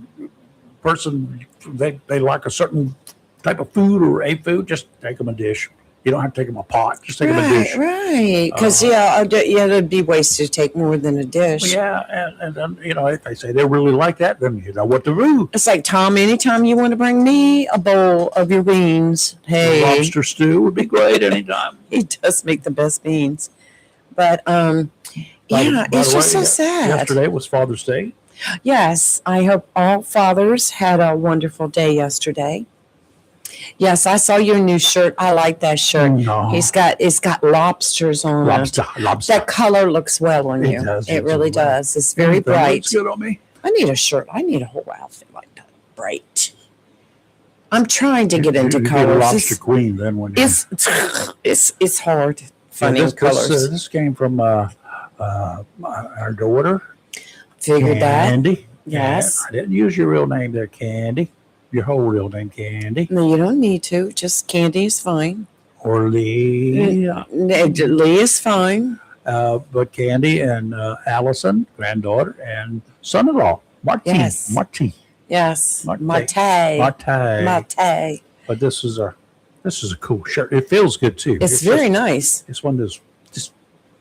person they like a certain type of food or a food, just take them a dish. You don't have to take them a pot. Just take them a dish. Right. Because, it'd be wasted to take more than a dish. Yeah, and then, if they say they really like that, then you know what to do. It's like, Tom, anytime you want to bring me a bowl of your beans, hey. Lobster stew would be great anytime. He does make the best beans. But, By it's the just way, so sad. Yesterday was Father's Day. Yes, I hope all fathers had a wonderful day yesterday. Yes, I saw your new shirt. I like that shirt. No. It's got lobsters on it. Lobster. That color looks well on It you. does. It really does. It's very Everything bright. looks good on me. I need a shirt. I need a whole outfit like that. Bright. I'm trying to get into You'd be colors. the lobster queen then when you. It's hard finding colors. This came from our daughter. Figured that. Candy. Yes. I didn't use your real name there, Candy. Your whole real name, Candy. No, you don't need to. Just Candy is fine. Or Lee. Lee is fine. But Candy and Allison, granddaughter, and son-in-law, Marty. Yes. Marty. Yes. Mate. Mate. But this is a cool shirt. It feels good too. It's very nice. It's one that just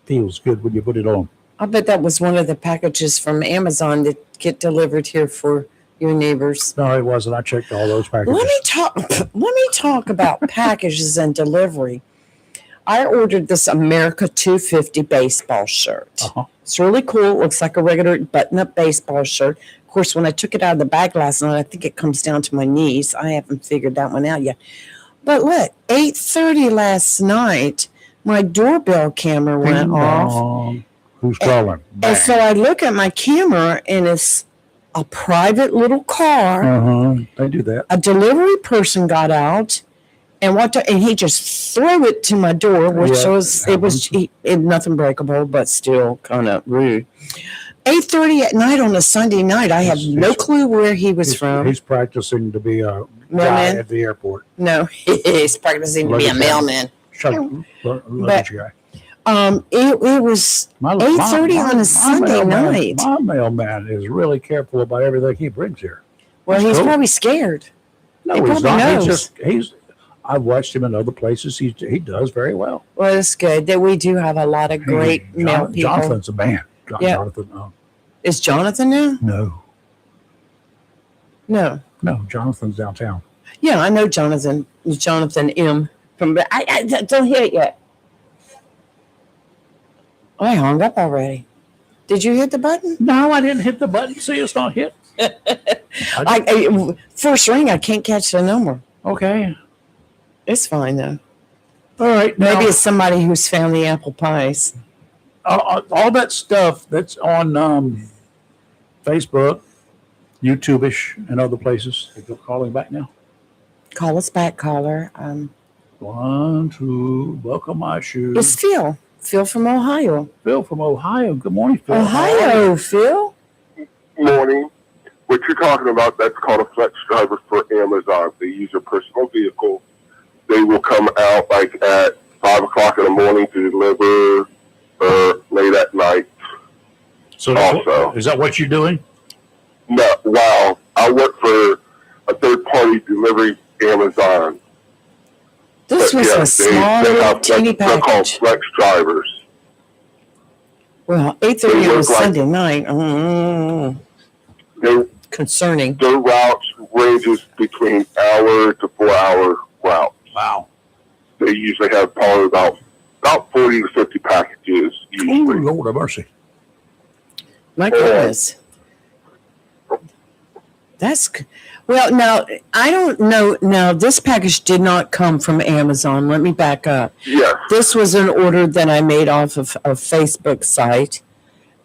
feels good when you put it on. I bet that was one of the packages from Amazon that get delivered here for your neighbors. No, it wasn't. I checked all those packages. Let me talk about packages and delivery. I ordered this America 250 baseball shirt. Uh-huh. It's really cool. It looks like a regular button-up baseball shirt. Of course, when I took it out of the bag last night, I think it comes down to my knees. I haven't figured that one out yet. But look, 8:30 last night, my doorbell camera went off. Who's calling? And so I look at my camera, and it's a private little car. They do that. A delivery person got out and and he just threw it to my door, which was nothing breakable, but still kind of rude. 8:30 at night on a Sunday night. I have no clue where he was from. He's practicing to be a guy Mailman? at the airport. No, he's practicing to be a mailman. Luggage guy. It was 8:30 on a Sunday night. My mailman is really careful about everything he brings here. Well, he's probably scared. No, he he's probably not. knows. I've watched him in other places. He does very well. Well, it's good that we do have a lot of great mail people. Jonathan's a man. Yeah. Jonathan. Is Jonathan now? No. Jonathan's downtown. Yeah, I know Jonathan. Jonathan M. From I don't hear it yet. I hung up already. Did you hit the button? No, I didn't hit the button. See, it's not hit. First ring, I can't catch the number. Okay. It's fine though. All right. Maybe it's somebody who's found the apple pies. All that stuff that's on Facebook, YouTube-ish, and other places. They're calling back now. Call us back, caller. 1, 2, buckle my shoes. It's Phil. Phil from Ohio. Phil from Ohio. Good morning, Phil. Ohio, Phil. Morning. What you're talking about, that's called a flex driver for Amazon. They use a personal vehicle. They will come out like at 5 o'clock in the morning to deliver late at night. So also, is that what you're doing? No, wow. I work for a third-party delivery Amazon. This was a small little teeny They're called package. flex drivers. Well, 8:30 on a Sunday night. Concerning. Their routes ranges between hour to 4 hour routes. Wow. They usually have probably about 40 to 50 packages usually. Oh, Lord have mercy. My goodness. Well, now, I don't know. Now, this package did not come from Amazon. Let me back up. Yes. This was an order that I made off of a Facebook site.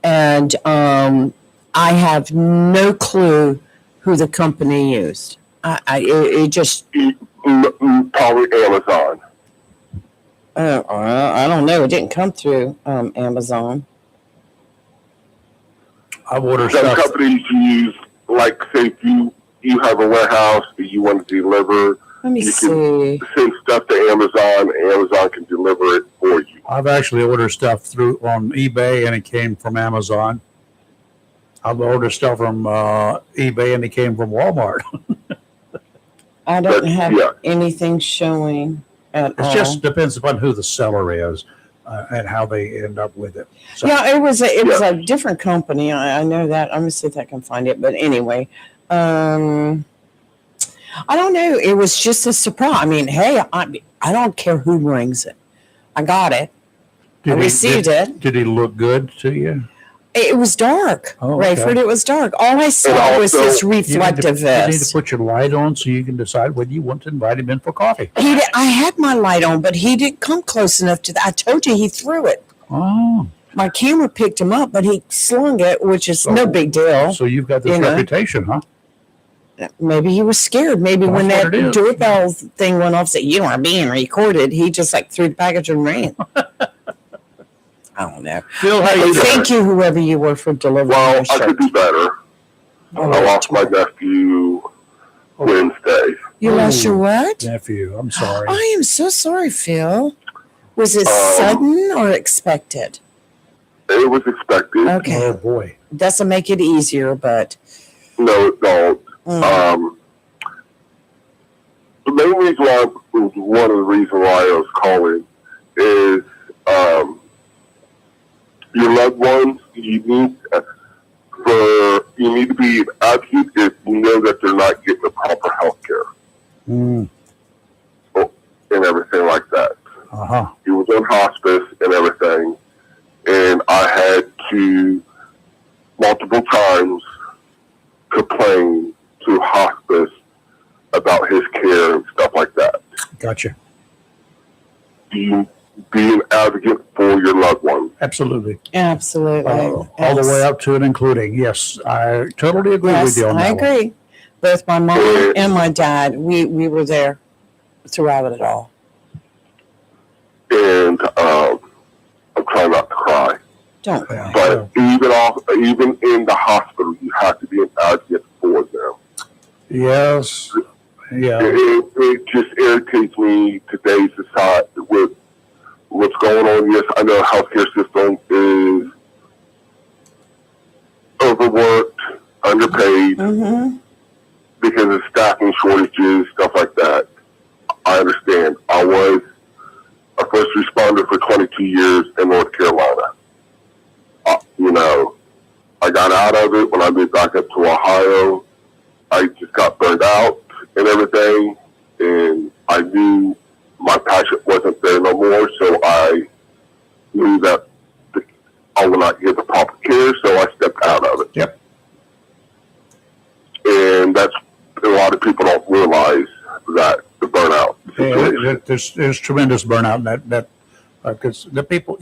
And I have no clue who the company used. It just... Probably Amazon. I don't know. It didn't come through Amazon. I've ordered Some stuff. companies use, like, say, if you have a warehouse that you want to deliver, Let me you see. can send stuff to Amazon, and Amazon can deliver it for you. I've actually ordered stuff on eBay, and it came from Amazon. I've ordered stuff from eBay, and it came from Walmart. I don't But, have yeah. anything showing at all. It just depends upon who the seller is and how they end up with it. So, Yeah, it was a different company. I know that. I'm gonna see if I can find it. But anyway, I don't know. It was just a surprise. I mean, hey, I don't care who brings it. I got it. I received it. Did he look good to you? It was dark, Oh, okay. Rayford. It was dark. All I saw was also, this You need to reflective vest. put your light on so you can decide whether you want to invite him in for coffee. I had my light on, but he didn't come close enough to that. I told you he threw it. Oh, My camera picked him up, but he slung it, which is no big deal. so you've got this You know. reputation, huh? Maybe he was scared. Maybe That's when what that it is. doorbell thing went off, said, "You are being recorded," he just like threw the package and ran. I don't know. Phil, how you doing? Thank you, whoever you were, for delivering Well, your I shirt. could do better. I lost my nephew Wednesday. You lost your what? Nephew, I'm sorry. I am so sorry, Phil. Was it Um, sudden or expected? It was expected. Okay. Oh, boy. Doesn't make it easier, but No, it don't. mm, The main reason why, one of the reasons why I was calling is your loved ones. You need to be an advocate if you know that they're not getting the proper health care Mm, and everything like that. uh-huh. He was in hospice and everything, and I had to multiple times complain to hospice about his care and stuff like that. Gotcha. You be an advocate for your loved ones. Absolutely. absolutely. All the way up to and including. Yes, I totally agree Yes, with you on I that one. agree. Both my mom and my dad, we were there throughout it all. And I'm trying not to cry. Don't Yeah. cry. But even in the hospital, you have to be an advocate for them. Yes. Yeah. It just irritates me today's society with what's going on. Yes, I know the healthcare system is overworked, underpaid Mm-hmm. because of staffing shortages, stuff like that. I understand. I was a first responder for 22 years in North Carolina. I got out of it when I moved back up to Ohio. I just got burned out and everything, and I knew my passion wasn't there no more, so I knew that I would not get the proper care, so I stepped out of it. Yep. And that's a lot of people don't realize that the burnout situation. Yeah, there's tremendous burnout in that because the people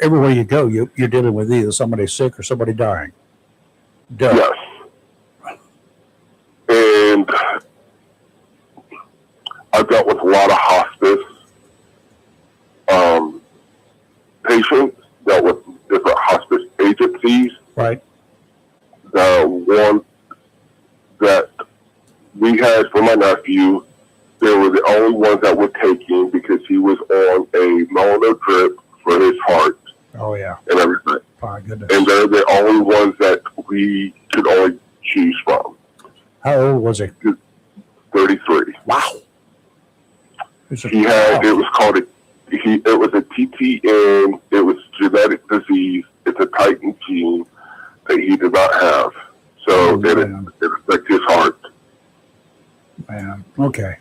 everywhere you go, you're dealing with either somebody sick or somebody dying. Duh. Yes. And I've dealt with a lot of hospice patients, dealt with different hospice agencies. Right. The one that we had for my nephew, they were the only ones that would take him because he was on a mono drip for his heart Oh yeah. and everything. My goodness. And they're the only ones that we could only choose from. How old was he? 33. Wow. He had, it was called it was a TTN, it was genetic disease, it's a Titan gene that he did not have. So it affected his heart. Man. Okay.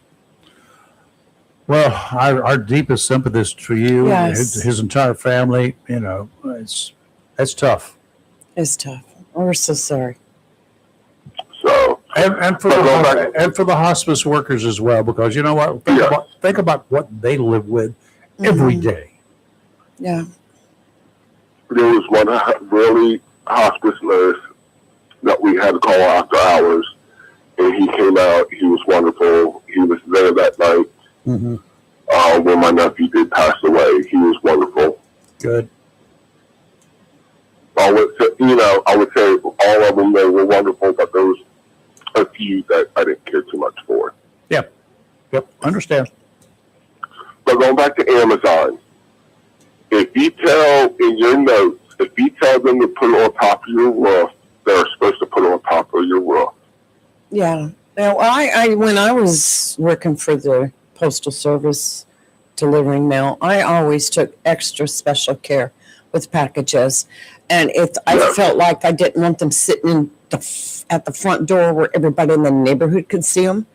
Well, our deepest sympathies to you, Yes. his entire family. It's tough. It's tough. We're so sorry. So And for the hospice workers as well, because you know what? Think about what they live with every day. Yeah. There was one really hospice nurse that we had to call after hours, and he came out. He was wonderful. He was there that night when my nephew did pass away. He was wonderful. Good. I would say all of them, they were wonderful, but there was a few that I didn't care too much for. Yep. Understand. But going back to Amazon, if you tell in your notes, if you tell them to put it on top of your roof, they're supposed to put it on top of your roof. Yeah. Now, I when I was working for the Postal Service delivering mail, I always took extra special care with packages. And if I felt like I didn't want them sitting at the front door where everybody in the neighborhood could see them,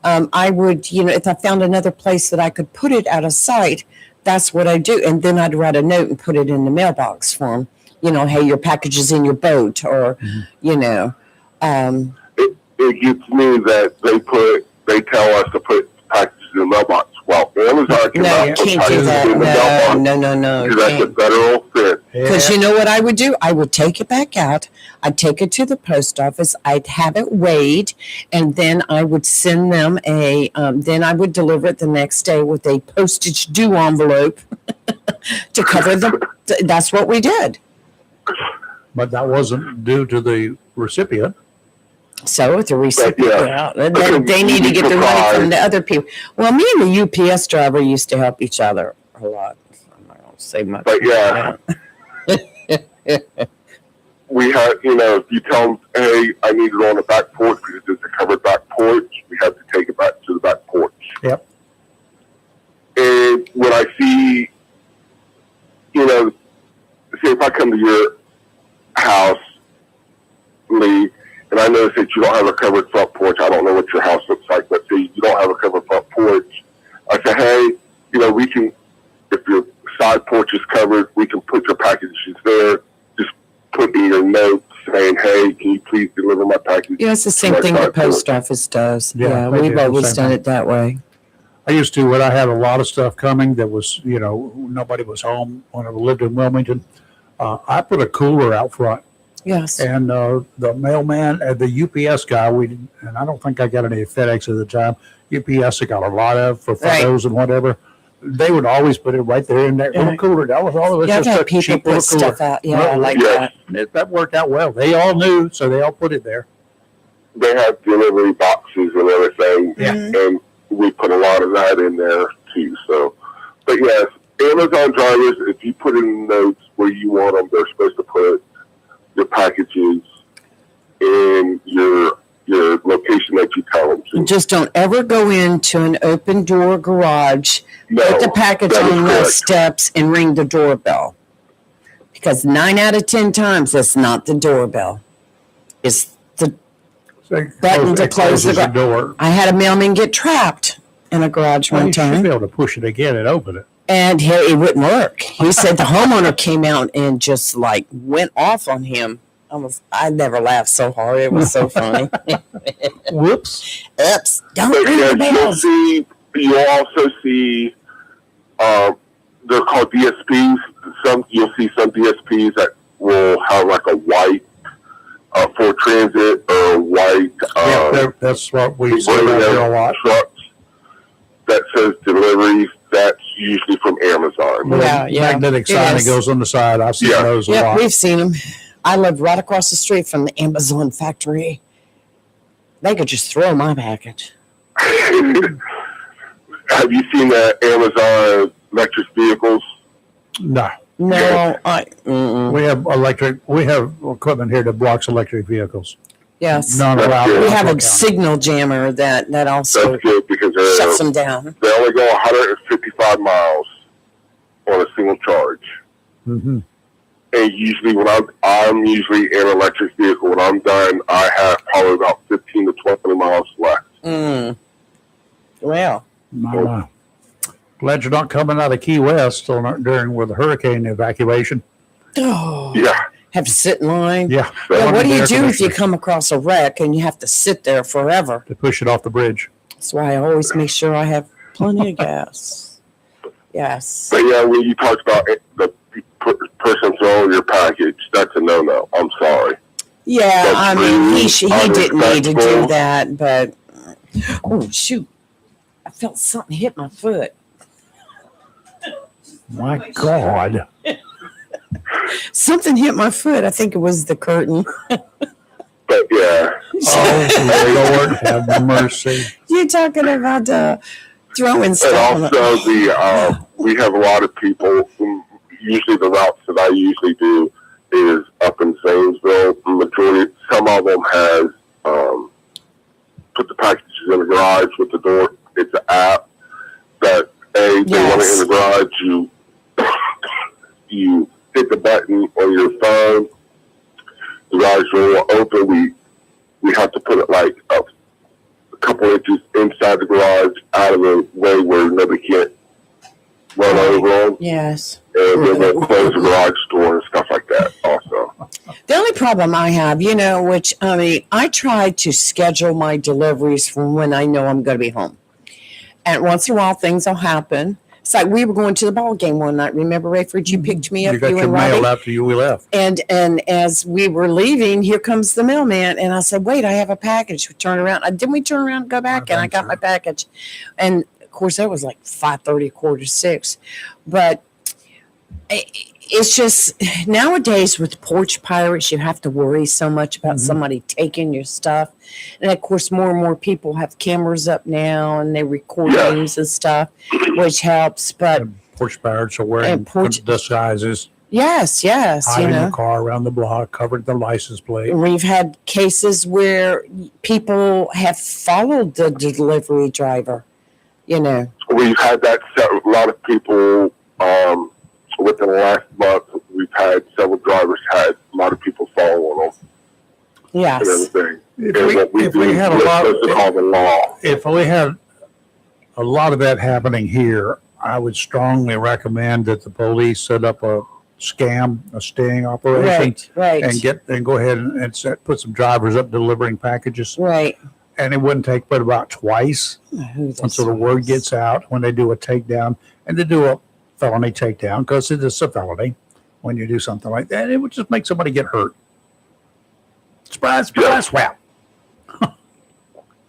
I would, if I found another place that I could put it out of sight, that's what I do. And then I'd write a note and put it in the mailbox for them. Hey, your package is in your boat, or, It gets me that they tell us to put packages in the mailbox. Well, Amazon cannot put packages in the mailbox. No. Because that's a federal offense. Because you know what I would do? I would take it back out. I'd take it to the post office. I'd have it weighed, and then I would send them then I would deliver it the next day with a postage due envelope to cover that's what we did. But that wasn't due to the recipient. So if the recipient, they need to get the money from the other people. Well, me and the UPS driver used to help each other a lot. I'm not going to say much. But we had, if you tell them, hey, I need it on the back porch because it's a covered back porch, we have to take it back to the back porch. Yep. And when I see, say if I come to your house, Lee, and I notice that you don't have a covered front porch. I don't know what your house looks like, but say you don't have a covered front porch. I say, hey, we can, if your side porch is covered, we can put your packages there. Just put in your notes saying, hey, can you please deliver my package? Yeah, it's the same thing the post office does. Yeah, we've always done it that way. I used to, when I had a lot of stuff coming that was, nobody was home when I lived in Wilmington, I put a cooler out front. Yes. And the mailman and the UPS guy, and I don't think I got any FedEx at the time. UPS I got a lot of for photos and whatever. They would always put it right there in that little cooler. That was all it was. Yeah, just a people cheap put little stuff cooler. out. Yeah, I like that. That worked out well. They all knew, so they all put it there. They have delivery boxes and everything. Yeah. And we put a lot of that in there too. So, but yes, Amazon drivers, if you put in notes where you want them, they're supposed to put your packages in your location that you tell them to. Just don't ever go into an open door garage, put the package on the steps, and ring the doorbell. Because 9 out of 10 times, that's not the doorbell. It's the button to close the door. I had a mailman get trapped in a garage one time. You should be able to push it again and open it. And it wouldn't work. He said the homeowner came out and just went off on him. I never laughed so hard. It was so funny. Whoops. Oops. Don't ring the bells. You'll also see, they're called DSPs. You'll see some DSPs that will have like a white Ford Transit or white. That's what we see out there a lot. Trucks that says deliveries. That's usually from Amazon. Yeah. Magnetic sign that goes on the side. I've seen those a lot. Yeah, we've seen them. I live right across the street from the Amazon factory. They could just throw my package. Have you seen the Amazon electric vehicles? No. No, We have equipment here that blocks electric vehicles. Yes. Not allowed. We have a signal jammer that also That's good because shuts them down. They only go 155 miles on a single charge. Mm-hmm. And usually when I'm usually in an electric vehicle, when I'm done, I have probably about 15 to 20 miles left. Well. My. Glad you're not coming out of Key West during with the hurricane evacuation. Oh. Yeah. Have to sit in line. Yeah. Yeah, One what of do the you air do if you conditioners come across a wreck and you have to sit there forever? to push it off the bridge? That's why I always make sure I have plenty of gas. Yes. But yeah, when you talked about the person throwing your package, that's a no-no. I'm sorry. Yeah, That's I mean, rude, he didn't need to do unrespectful. that, but oh shoot, I felt something hit my foot. My God. Something hit my foot. I think it was the curtain. But yeah, Oh, Lord, have mercy. You're talking about throwing and stuff. also we have a lot of people. Usually, the routes that I usually do is up in Zanesville. Majority, some of them has put the packages in the garage with the door. It's an app that they want it in the garage. You hit the button on your phone. The garage door will open. We have to put it like a couple inches inside the garage, out of the way where nobody can't run over them. Yes. And then we'll close the garage door and stuff like that also. The only problem I have, which I mean, I try to schedule my deliveries from when I know I'm going to be home. And once in a while, things will happen. It's like we were going to the ball game one night. Remember, Rayford, you picked me up. You got your and mail Robbie? after we left. And as we were leaving, here comes the mailman. And I said, wait, I have a package. We turned around. Didn't we turn around and go back? And I got my package. And, of course, that was like 5:30, 5:45. But it's just nowadays with porch pirates, you have to worry so much about somebody taking your stuff. And, of course, more and more people have cameras up now, and they record things and stuff, which helps. But Porch pirates are wearing disguises. yes, Hiding the car around the block, covered the license plate. We've had cases where people have followed the delivery driver, We've had that a lot of people within the last month. We've had several drivers had a lot of people following them and Yes. everything. If we had a lot, the law. if we had a lot of that happening here, I would strongly recommend that the police set up a sting operation, Right. and go ahead and put some drivers up delivering packages. Right. And it wouldn't take but about twice until the word gets out when they do a takedown, and they do a felony takedown because it is a felony when you do something like that. It would just make somebody get hurt. Surprise, swap.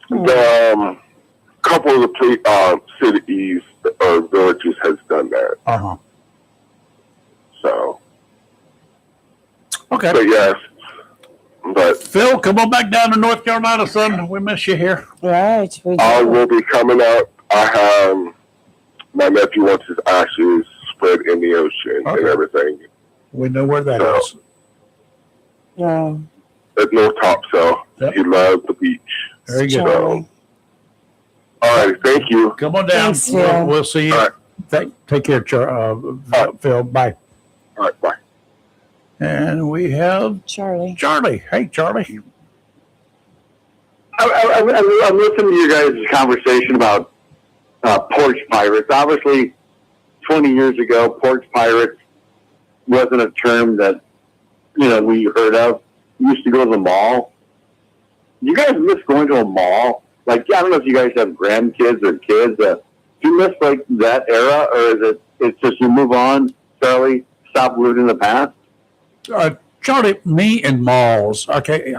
The couple of the cities or villages has done that. Uh-huh. So, Okay. but yes, but Phil, come on back down to North Carolina, son. We miss you here. Right. I will be coming up. I have my nephew wants his ashes spread in the ocean and everything. We know where that is. Yeah. At North Topsail. Yep. He loved the beach. Very good. So, all right, thank you. Come on down. Thanks, Phil. We'll see you. All right. Take care, Phil. Bye. All right, bye. And we have Charlie. Charlie. Hey, Charlie. I'm listening to you guys' conversation about porch pirates. Obviously, 20 years ago, porch pirates wasn't a term that we heard of. We used to go to the mall. You guys miss going to a mall? Like, I don't know if you guys have grandkids or kids. Do you miss like that era, or is it's just you move on, Charlie? Stop living in the past. Charlie, me and malls. Okay,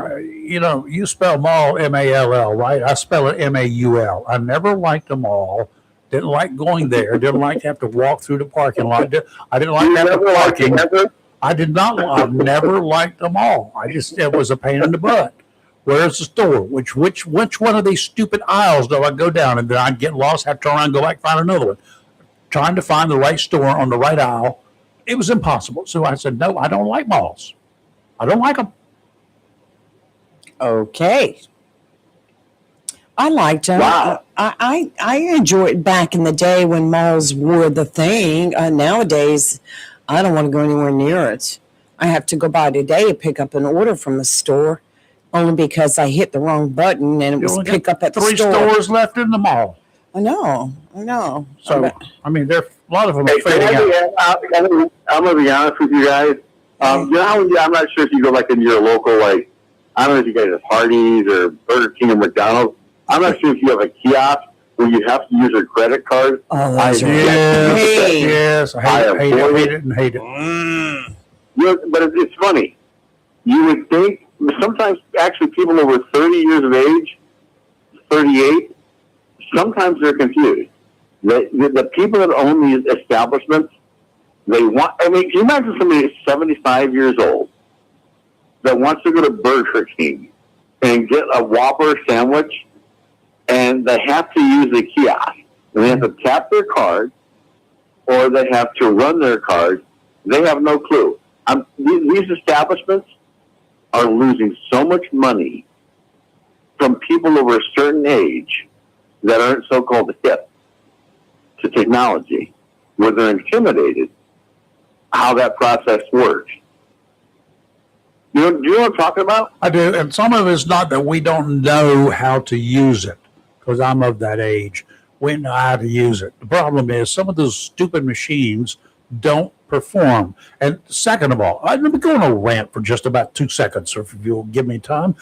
you spell mall M-A-L-L, right? I spell it M-A-U-L. I never liked a mall. Didn't like going there. Didn't like to have to walk through the parking lot. I didn't like to have the parking. I did not. I've never liked a mall. It was a pain in the butt. Where's the store? Which one of these stupid aisles do I go down and then I get lost, have to turn around and go back and find another one? Trying to find the right store on the right aisle. It was impossible. So I said, no, I don't like malls. I don't like them. Okay. I liked them. Wow. I enjoyed back in the day when malls were the thing. Nowadays, I don't want to go anywhere near it. I have to go by today to pick up an order from a store only because I hit the wrong button and it was pick up at the store. 3 stores left in the mall. I know. So, I mean, a lot of them are Hey, fading out. I'm going to be honest with you guys. You know how I'm not sure if you go like in your local, like, I don't know if you guys have Hardee's or Burger King or McDonald's. I'm not sure if you have a kiosk where you have to use your credit card. Oh, that's right. Yes, I hate it. You know, but it's funny. You would think sometimes actually people over 30 years of age, 38, sometimes they're confused. The people that own these establishments, they want, I mean, can you imagine somebody who's 75 years old that wants to go to Burger King and get a Whopper sandwich, and they have to use the kiosk, and they have to tap their card, or they have to run their card. They have no clue. These establishments are losing so much money from people over a certain age that aren't so-called hip to technology, where they're intimidated how that process works. Do you know what I'm talking about? I do, and some of it's not that we don't know how to use it, because I'm of that age. We know how to use it. The problem is some of those stupid machines don't perform. And second of all, I'm going to go on a rant for just about 2 seconds, or if you'll give me time.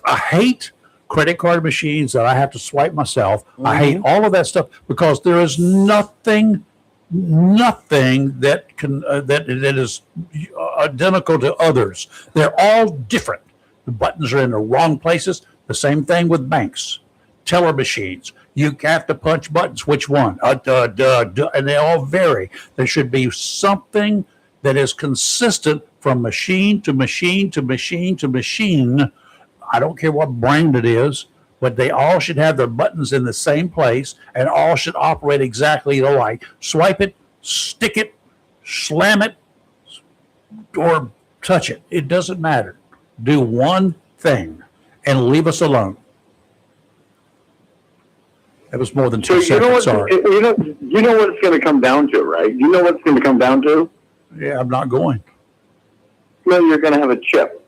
I hate credit card machines that I have to swipe myself. Mm-hmm. I hate all of that stuff because there is nothing that can that is identical to others. They're all different. The buttons are in the wrong places. The same thing with banks, teller machines. You have to punch buttons. Which one? And they all vary. There should be something that is consistent from machine to machine to machine to machine. I don't care what brand it is, but they all should have their buttons in the same place and all should operate exactly alike. Swipe it, stick it, slam it, or touch it. It doesn't matter. Do one thing and leave us alone. That was more than 2 seconds. Sorry. You know what it's going to come down to, right? You know what it's going to come down to? Yeah, I'm not going. No, you're going to have a chip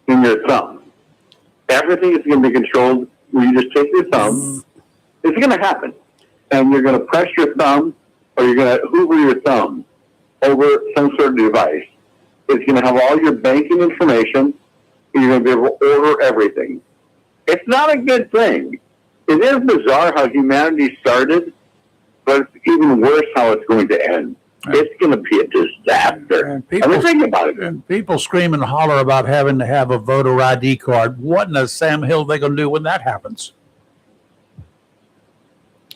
in your thumb. Everything is going to be controlled where you just take your thumb. It's going to happen. And you're going to press your thumb, or you're going to hoover your thumb over some sort of device. It's going to have all your banking information, and you're going to be able to order everything. It's not a good thing. It is bizarre how humanity started, but it's even worse how it's going to end. It's going to be a disaster. I mean, think about it. And people scream and holler about having to have a voter ID card. What in the Sam Hill are they going to do when that happens?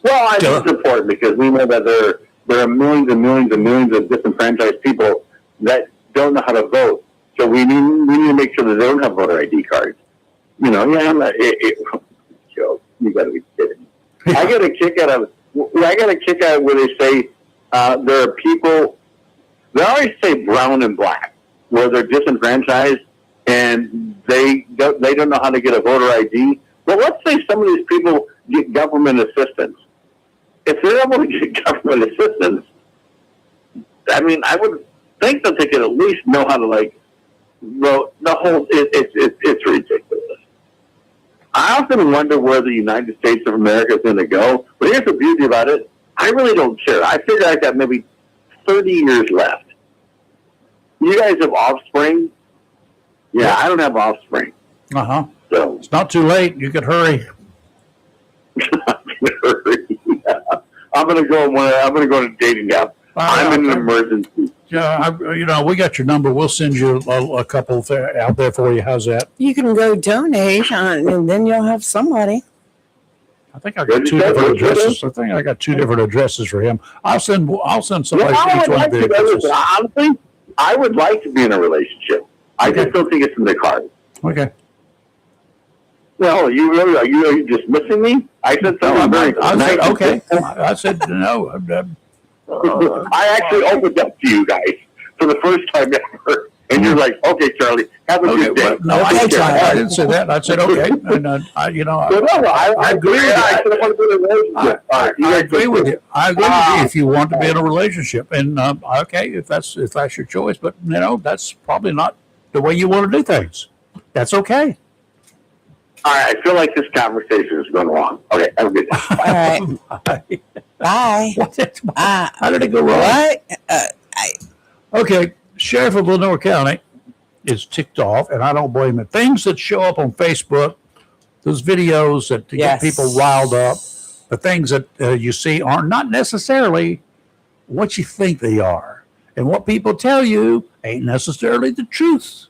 Well, I think it's important because we know that there are millions and millions and millions of disenfranchised people that don't know how to vote. So we need to make sure that they don't have voter ID cards. You know, Joe, you got to be kidding. I get a kick out of where they say there are people. They always say brown and black, where they're disenfranchised and they don't know how to get a voter ID. But let's say some of these people get government assistance. If they're able to get government assistance, I mean, I would think that they could at least know how to vote. The whole it's ridiculous. I often wonder where the United States of America is going to go. But here's the beauty about it. I really don't care. I figure I got maybe 30 years left. You guys have offspring? Yeah, I don't have offspring. Uh-huh. So it's not too late. You could hurry. I'm going to go on a dating app. I'm in an emergency. Yeah, we got your number. We'll send you a couple out there for you. How's that? You can go donate, and then you'll have somebody. I think I got two different addresses. I think I got two different addresses for him. I'll send somebody to each one of the addresses. Honestly, I would like to be in a relationship. I just don't think it's in the cards. Okay. Well, are you dismissing me? I said so. I said okay. I said no. I actually opened up to you guys for the first time ever, and you're like, "Okay, Charlie, have a good day." Well, no, I didn't say that. I said okay, and I agree with you. I agree with you. I agree with you if you want to be in a relationship, and okay, if that's your choice, but that's probably not the way you want to do things. That's okay. All right, I feel like this conversation is going wrong. Okay, have a good day. All right. Bye. How did it go wrong? What? Okay, Sheriff of Lenore County is ticked off, and I don't blame him. Things that show up on Facebook, those videos that to get people riled up, the things that you see are not necessarily what you think they are. And what people tell you ain't necessarily the truth.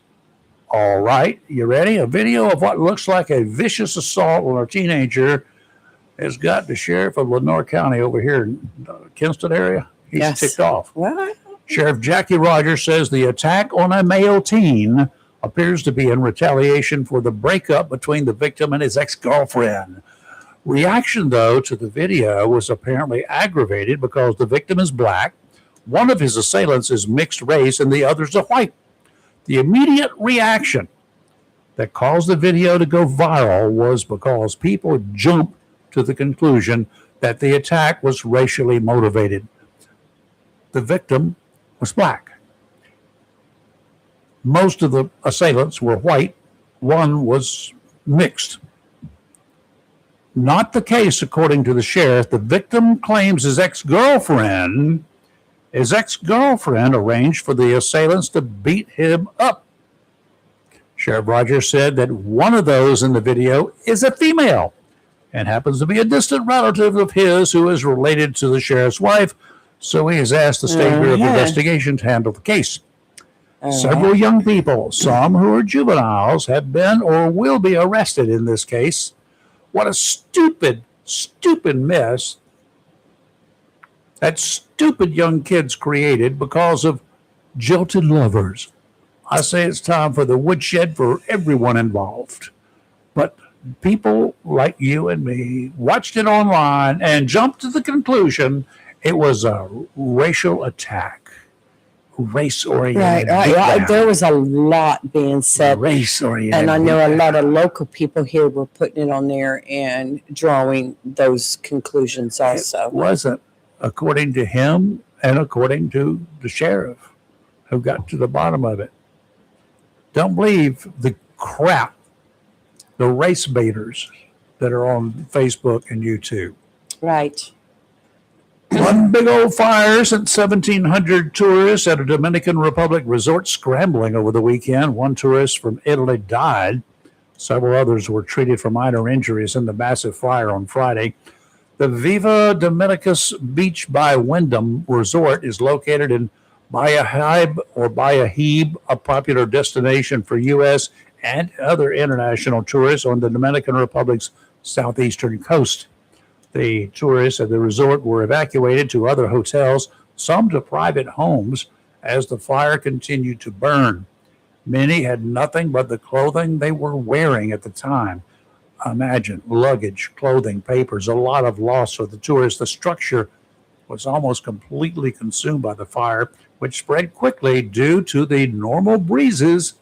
All right, you ready? A video of what looks like a vicious assault on a teenager has got the sheriff of Lenore County over here in Kinston area. He's ticked off. What? Sheriff Jackie Rogers says the attack on a male teen appears to be in retaliation for the breakup between the victim and his ex-girlfriend. Reaction, though, to the video was apparently aggravated because the victim is black, one of his assailants is mixed race, and the others are white. The immediate reaction that caused the video to go viral was because people jumped to the conclusion that the attack was racially motivated. The victim was black. Most of the assailants were white. One was mixed. Not the case, according to the sheriff. The victim claims his ex-girlfriend arranged for the assailants to beat him up. Sheriff Rogers said that one of those in the video is a female and happens to be a distant relative of his who is related to the sheriff's wife, so he has asked the State Bureau of Investigation to handle the case. Several young people, some who are juveniles, have been or will be arrested in this case. What a stupid, stupid mess that stupid young kids created because of jilted lovers. I say it's time for the woodshed for everyone involved. But people like you and me watched it online and jumped to the conclusion it was a racial attack, race-oriented. Right. There was a lot being said. Race-oriented. And I know a lot of local people here were putting it on there and drawing those conclusions also. It wasn't, according to him and according to the sheriff who got to the bottom of it. Don't believe the crap, the race baiters that are on Facebook and YouTube. Right. One big old fire sent 1,700 tourists at a Dominican Republic resort scrambling over the weekend. One tourist from Italy died. Several others were treated for minor injuries in the massive fire on Friday. The Viva Dominicus Beach by Wyndham Resort is located in Bahia Hebe, a popular destination for U.S. and other international tourists on the Dominican Republic's southeastern coast. The tourists at the resort were evacuated to other hotels, some to private homes, as the fire continued to burn. Many had nothing but the clothing they were wearing at the time. Imagine luggage, clothing, papers, a lot of loss for the tourists. The structure was almost completely consumed by the fire, which spread quickly due to the normal breezes,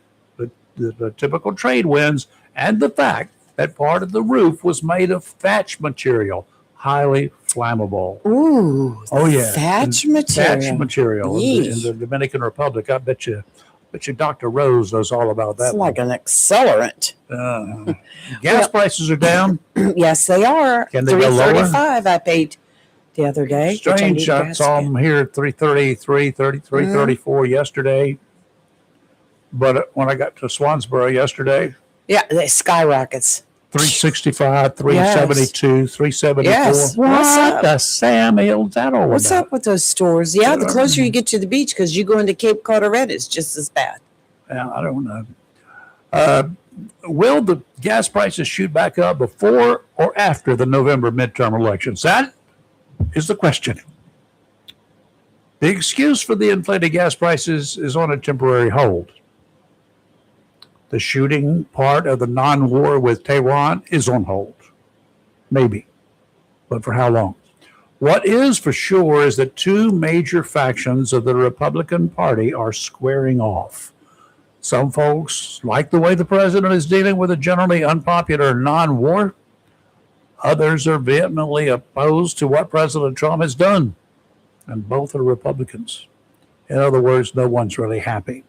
the typical trade winds, and the fact that part of the roof was made of thatch material, highly flammable. Ooh, thatch material in the Dominican Republic. I bet you Dr. Rose knows all about that. It's like an accelerant. Gas prices are down. Yes, they are. Can they go lower? $3.35 I paid the other day. Strange. I saw them here at $3.30, $3.34 yesterday. But when I got to Swansboro yesterday, they skyrockets. $3.65, $3.72, $3.74. Yes. What the Sam Hill's that all What's about? up with those stores? Yeah, the closer you get to the beach, because you go into Cape Carteret, it's just as bad. Yeah, I don't know. Will the gas prices shoot back up before or after the November midterm elections? That is the question. The excuse for the inflated gas prices is on a temporary hold. The shooting part of the non-war with Tehran is on hold. Maybe. But for how long? What is for sure is that two major factions of the Republican Party are squaring off. Some folks like the way the president is dealing with a generally unpopular non-war. Others are vehemently opposed to what President Trump has done. And both are Republicans. In other words, no one's really happy.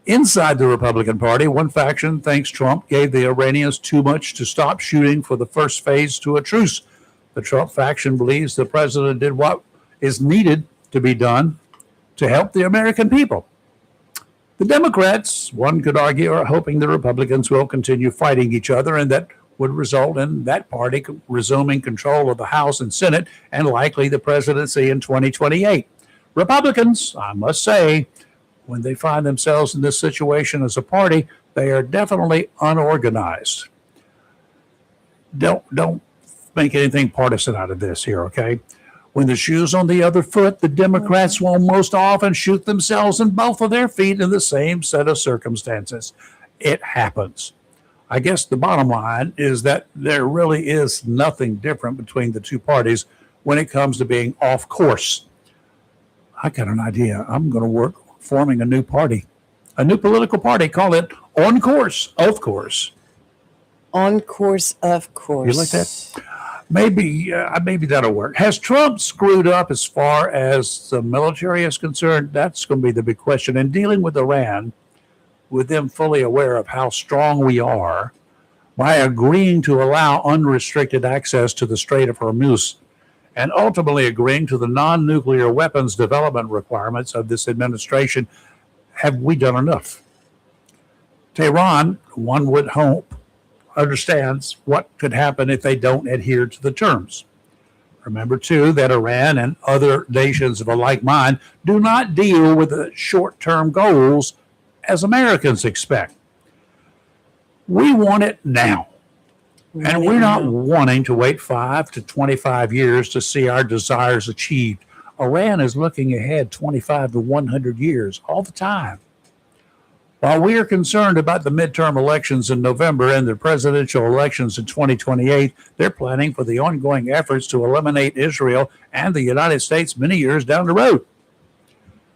Inside the Republican Party, one faction thinks Trump gave the Iranians too much to stop shooting for the first phase to a truce. The Trump faction believes the president did what is needed to be done to help the American people. The Democrats, one could argue, are hoping the Republicans will continue fighting each other, and that would result in that party resuming control of the House and Senate and likely the presidency in 2028. Republicans, I must say, when they find themselves in this situation as a party, they are definitely unorganized. Don't make anything partisan out of this here, okay? When the shoe's on the other foot, the Democrats will most often shoot themselves in both of their feet in the same set of circumstances. It happens. I guess the bottom line is that there really is nothing different between the two parties when it comes to being off course. I got an idea. I'm going to work forming a new party, a new political party. Call it On Course, Off Course. On course, of course. You like that? Maybe that'll work. Has Trump screwed up as far as the military is concerned? That's going to be the big question. And dealing with Iran, with them fully aware of how strong we are, by agreeing to allow unrestricted access to the Strait of Hormuz, and ultimately agreeing to the non-nuclear weapons development requirements of this administration, have we done enough? Tehran, one would hope, understands what could happen if they don't adhere to the terms. Remember, too, that Iran and other nations of a like mind do not deal with the short-term goals as Americans expect. We want it now. And we're not wanting to wait 5 to 25 years to see our desires achieved. Iran is looking ahead 25 to 100 years all the time. While we are concerned about the midterm elections in November and the presidential elections in 2028, they're planning for the ongoing efforts to eliminate Israel and the United States many years down the road.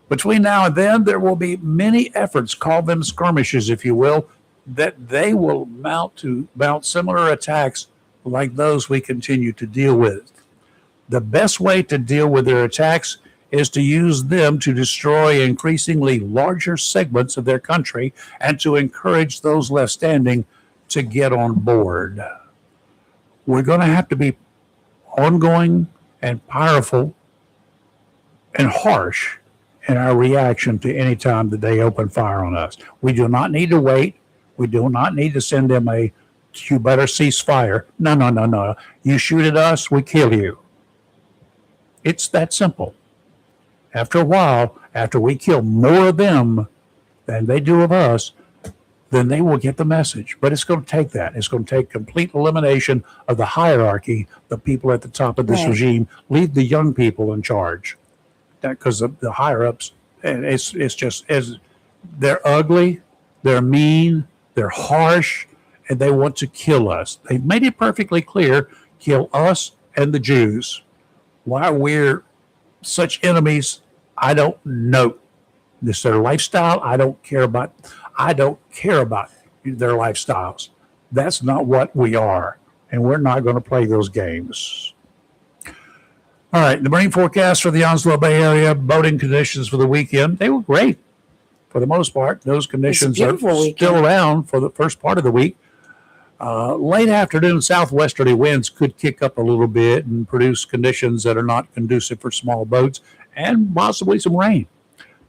Between now and then, there will be many efforts, call them skirmishes, if you will, that they will mount similar attacks like those we continue to deal with. The best way to deal with their attacks is to use them to destroy increasingly larger segments of their country and to encourage those left standing to get on board. We're going to have to be ongoing and powerful and harsh in our reaction to any time that they open fire on us. We do not need to wait. We do not need to send them you better cease fire. No. You shoot at us, we kill you. It's that simple. After a while, after we kill more of them than they do of us, then they will get the message. But it's going to take that. It's going to take complete elimination of the hierarchy, the people at the top of this regime. Leave the young people in charge. Because the higher-ups, it's just, as they're ugly, they're mean, they're harsh, and they want to kill us. They've made it perfectly clear, kill us and the Jews. Why we're such enemies, I don't know. This is their lifestyle. I don't care about their lifestyles. That's not what we are, and we're not going to play those games. All right, the marine forecast for the Onslow Bay area, boating conditions for the weekend, they were great for the most part. Those conditions are still around for the first part of the week. Late afternoon southwesterly winds could kick up a little bit and produce conditions that are not conducive for small boats and possibly some rain.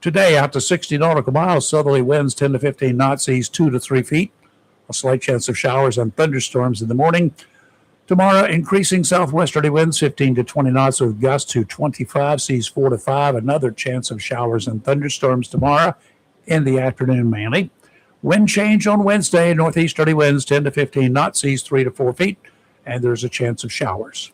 Today, out to 60 nautical miles, southerly winds 10 to 15 knots, seas 2 to 3 feet. A slight chance of showers and thunderstorms in the morning. Tomorrow, increasing southwesterly winds 15 to 20 knots with gusts to 25, seas 4 to 5. Another chance of showers and thunderstorms tomorrow in the afternoon mainly. Wind change on Wednesday, northeasterly winds 10 to 15 knots, seas 3 to 4 feet, and there's a chance of showers.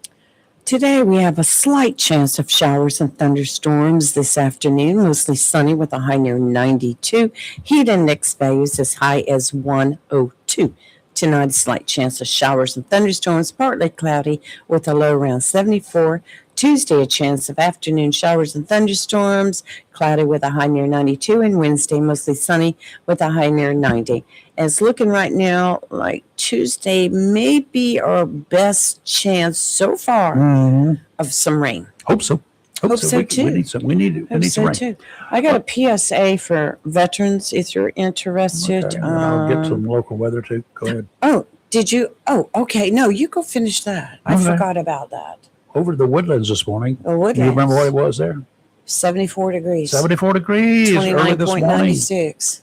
Today we have a slight chance of showers and thunderstorms this afternoon, mostly sunny with a high near 92. Heat index values as high as 102. Tonight, a slight chance of showers and thunderstorms, partly cloudy with a low around 74. Tuesday, a chance of afternoon showers and thunderstorms, cloudy with a high near 92. And Wednesday, mostly sunny with a high near 90. And it's looking right now like Tuesday may be our best chance so far of some rain. Hope so. Hope so too. We need some. We need some rain. Too. I got a PSA for veterans if you're interested. Okay, I'll get some local weather too. Go ahead. Oh, did you? Oh, okay. No, you go finish that. I forgot about that. Over the Woodlands this morning. The Woodlands. You remember what it was there? 74 degrees. 74 degrees early this morning. 29.96.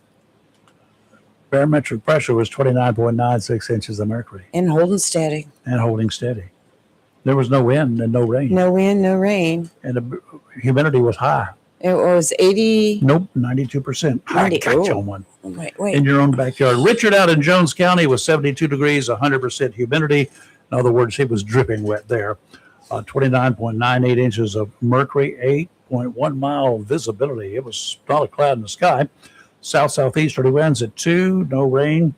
Barometric pressure was 29.96 inches of mercury And holding steady. and holding steady. There was no wind and no rain. No wind, no rain. And the humidity was high. It was 80. Nope, 92%. I 90 got you oh. on one. Wait. In your own backyard. Richard out in Jones County was 72 degrees, 100% humidity. In other words, he was dripping wet there. 29.98 inches of mercury, 8.1 mile visibility. It was not a cloud in the sky. South-southeasterly winds at 2, no rain.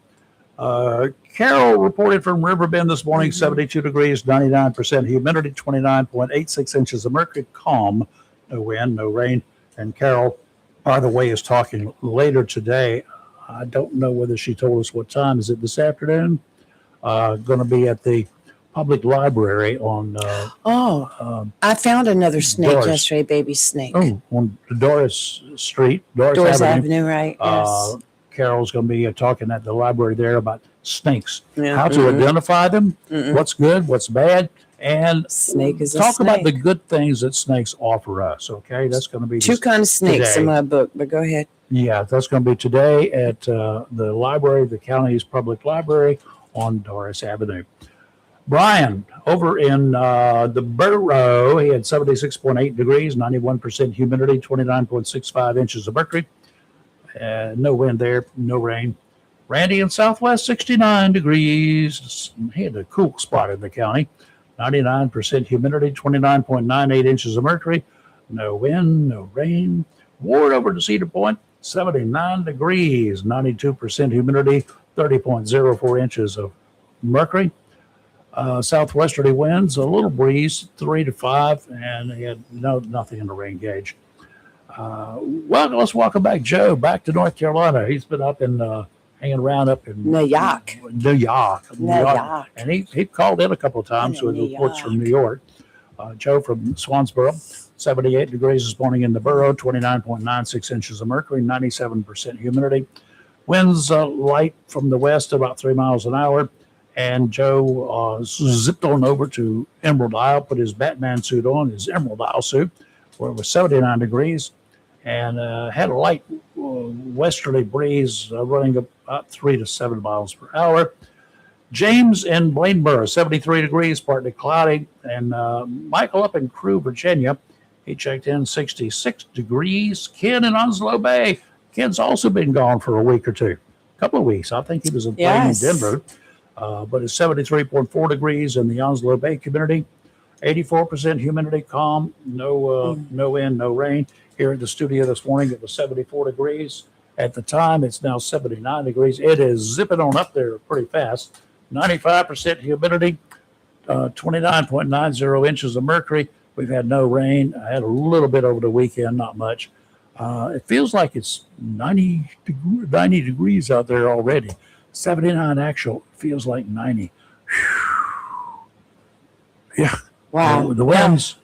Carol reported from Riverbend this morning, 72 degrees, 99% humidity, 29.86 inches of mercury, calm, no wind, no rain. And Carol, by the way, is talking later today. I don't know whether she told us what time. Is it this afternoon? Going to be at the public library on I found another snake Doris. yesterday, baby snake. on Doris Street, Doris Doors Avenue. Avenue, right? Yes. Carol's going to be talking at the library there about snakes, Yeah. how to identify them, what's good, what's bad, and Snake is a talk about the snake. good things that snakes offer us. Okay, that's going to be Two kinds of snakes today. in my book, but go ahead. Yeah, that's going to be today at the library, the county's public library on Doris Avenue. Brian, over in the Borough, he had 76.8 degrees, 91% humidity, 29.65 inches of mercury. No wind there, no rain. Randy in Southwest, 69 degrees. He had a cool spot in the county. 99% humidity, 29.98 inches of mercury. No wind, no rain. Ward over to Cedar Point, 79 degrees, 92% humidity, 30.04 inches of mercury. Southwesterly winds, a little breeze, 3 to 5, and he had nothing in the rain gauge. Well, let's welcome back Joe back to North Carolina. He's been up in hanging around up in New York. New York. And he called in a couple of times with New reports from New York. Joe from Swansboro, 78 degrees this morning in the Borough, 29.96 inches of mercury, 97% humidity. Winds light from the west, about 3 miles an hour. And Joe zipped on over to Emerald Isle, put his Batman suit on, his Emerald Isle suit, where it was 79 degrees, and had a light westerly breeze running about 3 to 7 miles per hour. James in Bladensboro, 73 degrees, partly cloudy. And Michael up in Crewe, Virginia, he checked in 66 degrees. Ken in Onslow Bay, Ken's also been gone for a week or two, a couple of weeks. I think he was in Denver. But it's 73.4 degrees in the Onslow Bay community, 84% humidity, calm, no wind, no rain. Here at the studio this morning, it was 74 degrees. At the time, it's now 79 degrees. It is zipping on up there pretty fast. 95% humidity, 29.90 inches of mercury. We've had no rain. I had a little bit over the weekend, not much. It feels like it's 90 degrees out there already. 79 actual, feels like 90. Yeah. Wow. The winds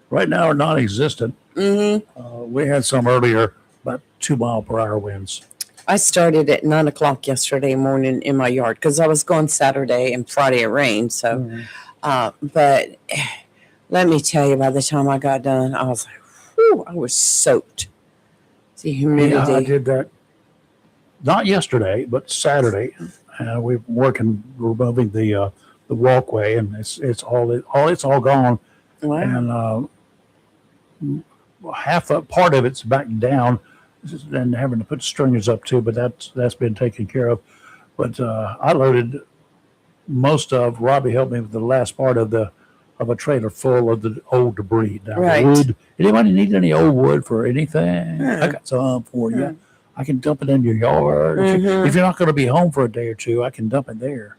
right now are non-existent. We had some earlier, about 2 mile per hour winds. I started at 9 o'clock yesterday morning in my yard because I was going Saturday and Friday it rained. So, but let me tell you, by the time I got done, I was like, whew, I was soaked. The humidity. Yeah, I did that. Not yesterday, but Saturday. We're working, removing the walkway, and it's all gone. Wow. And half a part of it's back down, and having to put stringers up too. But that's been taken care of. But I loaded most of. Robbie helped me with the last part of a trailer full of the old debris. Now, Right. wood. Anybody need any old wood for anything? I got some for you. I can dump it in your yard. If you're not going to be home for a day or two, I can dump it there.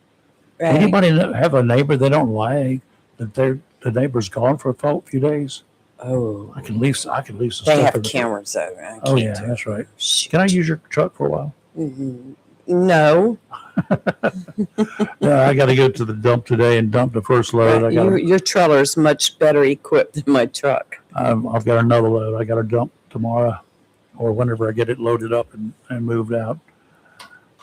Right. Anybody have a neighbor they don't like that the neighbor's gone for a few days? Oh, I can leave some they stuff. have in the- cameras though. I Oh can't yeah, do that's right. it. Shoot. Can I use your truck for a while? No, Yeah, I got to go to the dump today and dump the first load. your trailer is much better equipped than my truck. I've got another load. I got to dump tomorrow or whenever I get it loaded up and moved out.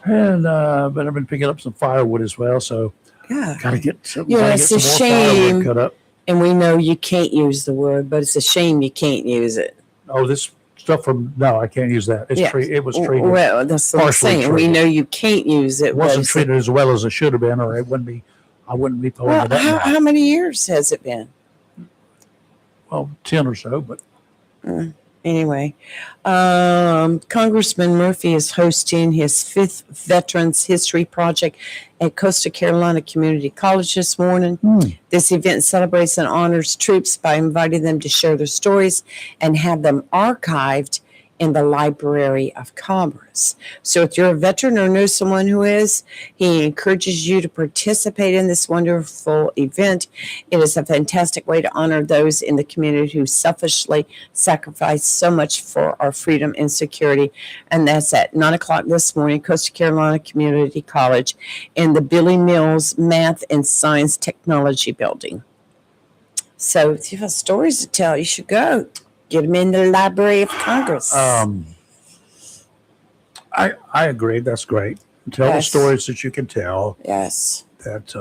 And but I've been picking up some firewood as well, so Yeah, got to get some. Yeah, gotta it's get a some more firewood shame. cut up. and we know you can't use the wood, but it's a shame you can't use it. Oh, this Stuff from, no, I can't use that. It's Yeah. it was treated. Well, that's what I'm partially saying. We treated. know you can't use it. It but wasn't it's- treated as well as it should have been, or it wouldn't be. I wouldn't be pulling Well, it up now. how many years has it been? Well, 10 or so, but Anyway, Congressman Murphy is hosting his 5th Veterans History Project at Coastal Carolina Community College this morning. This event celebrates and honors troops by inviting them to share their stories and have them archived in the Library of Congress. So if you're a veteran or know someone who is, he encourages you to participate in this wonderful event. It is a fantastic way to honor those in the community who selfishly sacrificed so much for our freedom and security. And that's at 9 o'clock this morning, Coastal Carolina Community College in the Billy Mills Math and Science Technology Building. So if you have stories to tell, you should go. Get them in the Library of Congress. I agree. That's great. Tell the Yes. stories that you can tell. Yes. That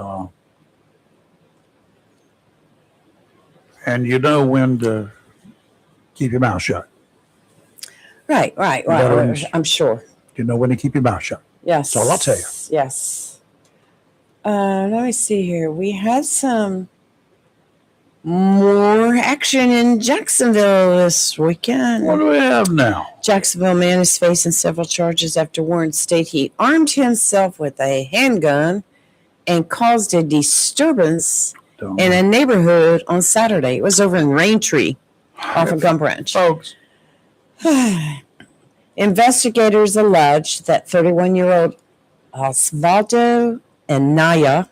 and you know when to keep your mouth shut. Right. Veterans. I'm sure. You know when to keep your mouth shut. Yes. That's all I'll tell you. Yes. Let me see here. We had some more action in Jacksonville this weekend. What do we have now? Jacksonville man is facing several charges after Warren state he armed himself with a handgun and caused a disturbance in a neighborhood on Saturday. It was over in Raintree off of Gum Branch. Folks, Investigators allege that 31-year-old Osvaldo Anaya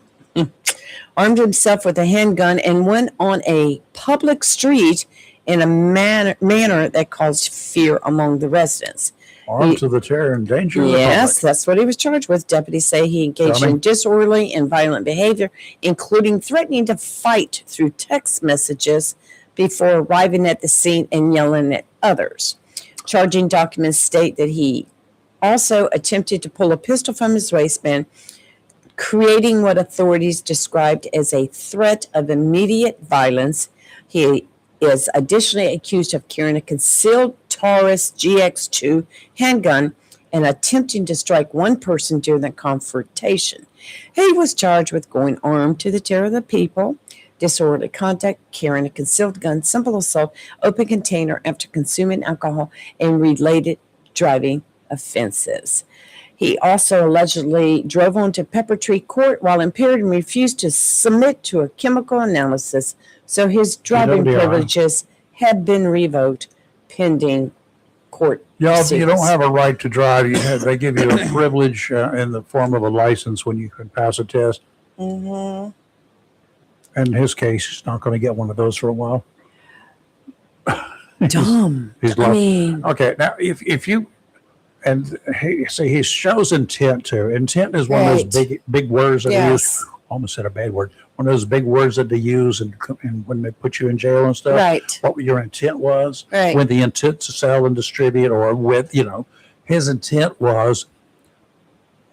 armed himself with a handgun and went on a public street in a manner that caused fear among the residents. armed to the terror and danger of the Yes, public. that's what he was charged with. Deputies say he engaged Tell me. in disorderly and violent behavior, including threatening to fight through text messages before arriving at the scene and yelling at others. Charging documents state that he also attempted to pull a pistol from his waistband, creating what authorities described as a threat of immediate violence. He is additionally accused of carrying a concealed Taurus GX2 handgun and attempting to strike one person during the confrontation. He was charged with going armed to the terror of the people, disorderly conduct, carrying a concealed gun, simple assault, open container after consuming alcohol, and related driving offenses. He also allegedly drove onto Pepper Tree Court while impaired and refused to submit to a chemical analysis, so his driving PWI. privileges have been revoked pending court You don't proceedings. have a right to drive. They give you a privilege in the form of a license when you can pass a test. Mhm. In his case, he's not going to get one of those for a while. Dumb. He's I lost. mean, Okay, now if you and he shows intent too. Intent is one of Right. those big words that they use. yes, Almost said a bad word. One of those big words that they use and when they put you in jail and stuff. right, What your intent was, right. with the intent to sell and distribute, or with his intent was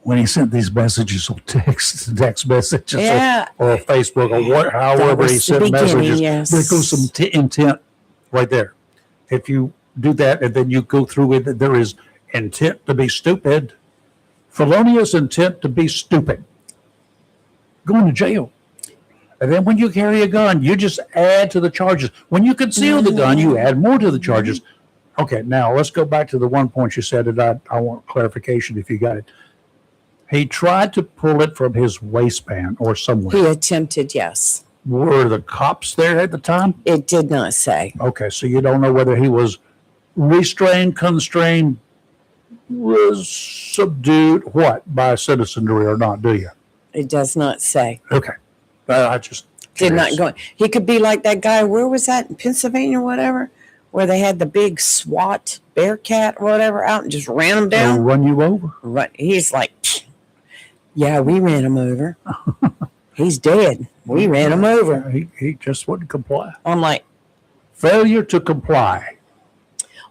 when he sent these messages on text messages, Yeah, or Facebook, or however was he the sent beginning, messages. yes. There goes some intent right there. If you do that and then you go through with it, there is intent to be stupid, felonious intent to be stupid, going to jail. And then when you carry a gun, you just add to the charges. When you conceal the gun, you add more to the charges. Okay, now let's go back to the one point you said that I want clarification if you got it. He tried to pull it from his waistband or somewhere. He attempted, yes. Were the cops there at the time? It did not say. Okay, so you don't know whether he was restrained, constrained, was subdued, what, by citizenry or not, do you? It does not say. Okay. I just Did not curious. go. He could be like that guy. Where was that in Pennsylvania or whatever? Where they had the big SWAT Bearcat or whatever out and just ran him They'll down. run you over. Right. He's like, yeah, we ran him over. He's dead. We ran him over. He just wouldn't comply. I'm like, Failure to comply.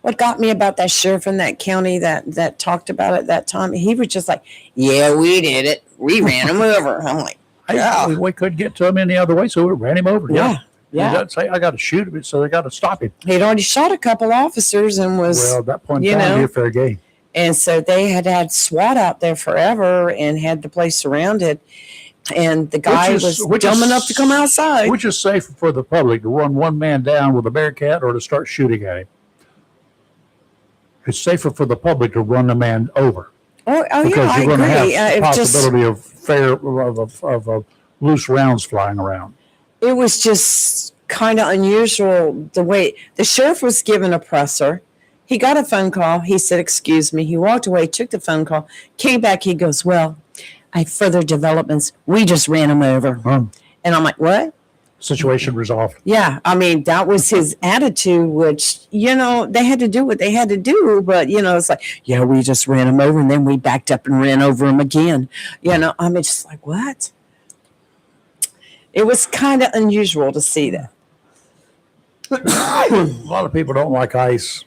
what got me about that sheriff in that county that talked about it that time? He was just like, yeah, we did it. We ran him over. I'm like, yeah. We couldn't get to him any other way, so we ran him over. Yeah. Yeah. He doesn't say, I got to shoot him, so they got to stop him. He'd already shot a couple officers and was, Well, at that point in you time, know. you're fair game. and so they had SWAT out there forever and had the place surrounded. And the guy was dumb enough to come outside. Which is safer for the public, to run one man down with a Bearcat or to start shooting at him? It's safer for the public to run a man over. Oh because yeah, I you're going to agree. have possibility of loose rounds flying around. It was just kind of unusual the way the sheriff was given a presser. He got a phone call. He said, "Excuse me." He walked away, took the phone call, came back. He goes, "Well, I have further developments. We just ran him over." And I'm like, "What?" Situation resolved. Yeah, I mean, that was his attitude, which, they had to do what they had to do. But, it's like, yeah, we just ran him over and then we backed up and ran over him again. I'm just like, what? It was kind of unusual to see that. A lot of people don't like ice.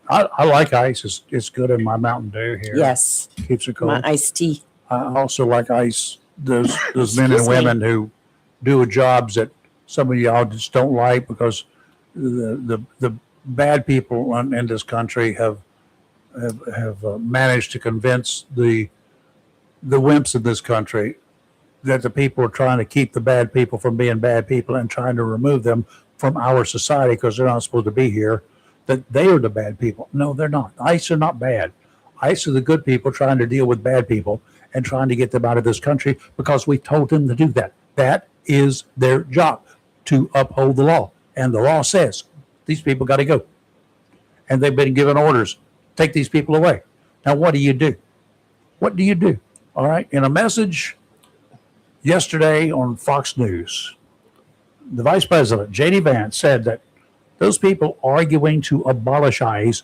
I like ice. It's good in my Mountain Dew here. Yes. Keeps it cold. My iced tea. I also like ice. Those men and Excuse me. women who do jobs that some of y'all just don't like because the bad people in this country have managed to convince the wimps in this country that the people are trying to keep the bad people from being bad people and trying to remove them from our society because they're not supposed to be here, that they are the bad people. No, they're not. ICE are not bad. ICE are the good people trying to deal with bad people and trying to get them out of this country because we told them to do that. That is their job, to uphold the law. And the law says these people got to go. And they've been given orders, take these people away. Now, what do you do? What do you do? All right. In a message yesterday on Fox News, the Vice President, J.D. Vance, said that those people arguing to abolish ICE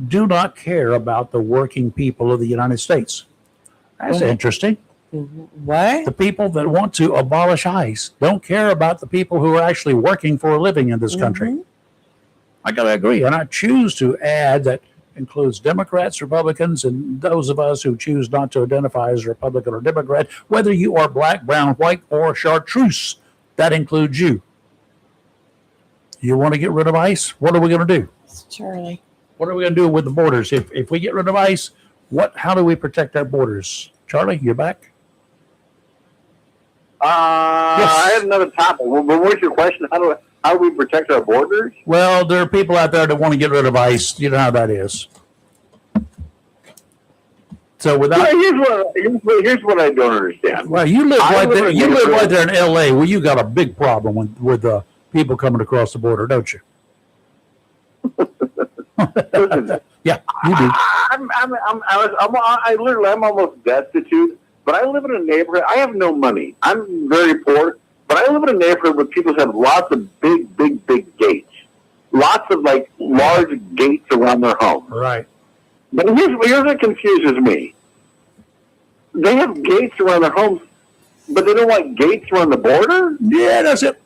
do not care about the working people of the United States. That's interesting. What? The people that want to abolish ICE don't care about the people who are actually working for a living in this country. I got to agree. And I choose to add that includes Democrats, Republicans, and those of us who choose not to identify as Republican or Democrat, whether you are black, brown, white, or chartreuse. That includes you. You want to get rid of ICE? What are we going to do? Charlie. What are we going to do with the borders? If we get rid of ICE, how do we protect our borders? Charlie, you're back? Yes. I had another topic. Well, but what's your question? How do we protect our borders? Well, there are people out there that want to get rid of ICE. You know how that is. So without here's what I don't understand. Well, you live right there. You live right there in L.A. Well, you got a big problem with people coming across the border, don't you? Yeah, you do. I'm almost destitute, but I live in a neighborhood. I have no money. I'm very poor, but I live in a neighborhood where people have lots of big gates, lots of large gates around their home. Right. But here's what confuses me. They have gates around their homes, but they don't want gates around the border? Yeah, that's it.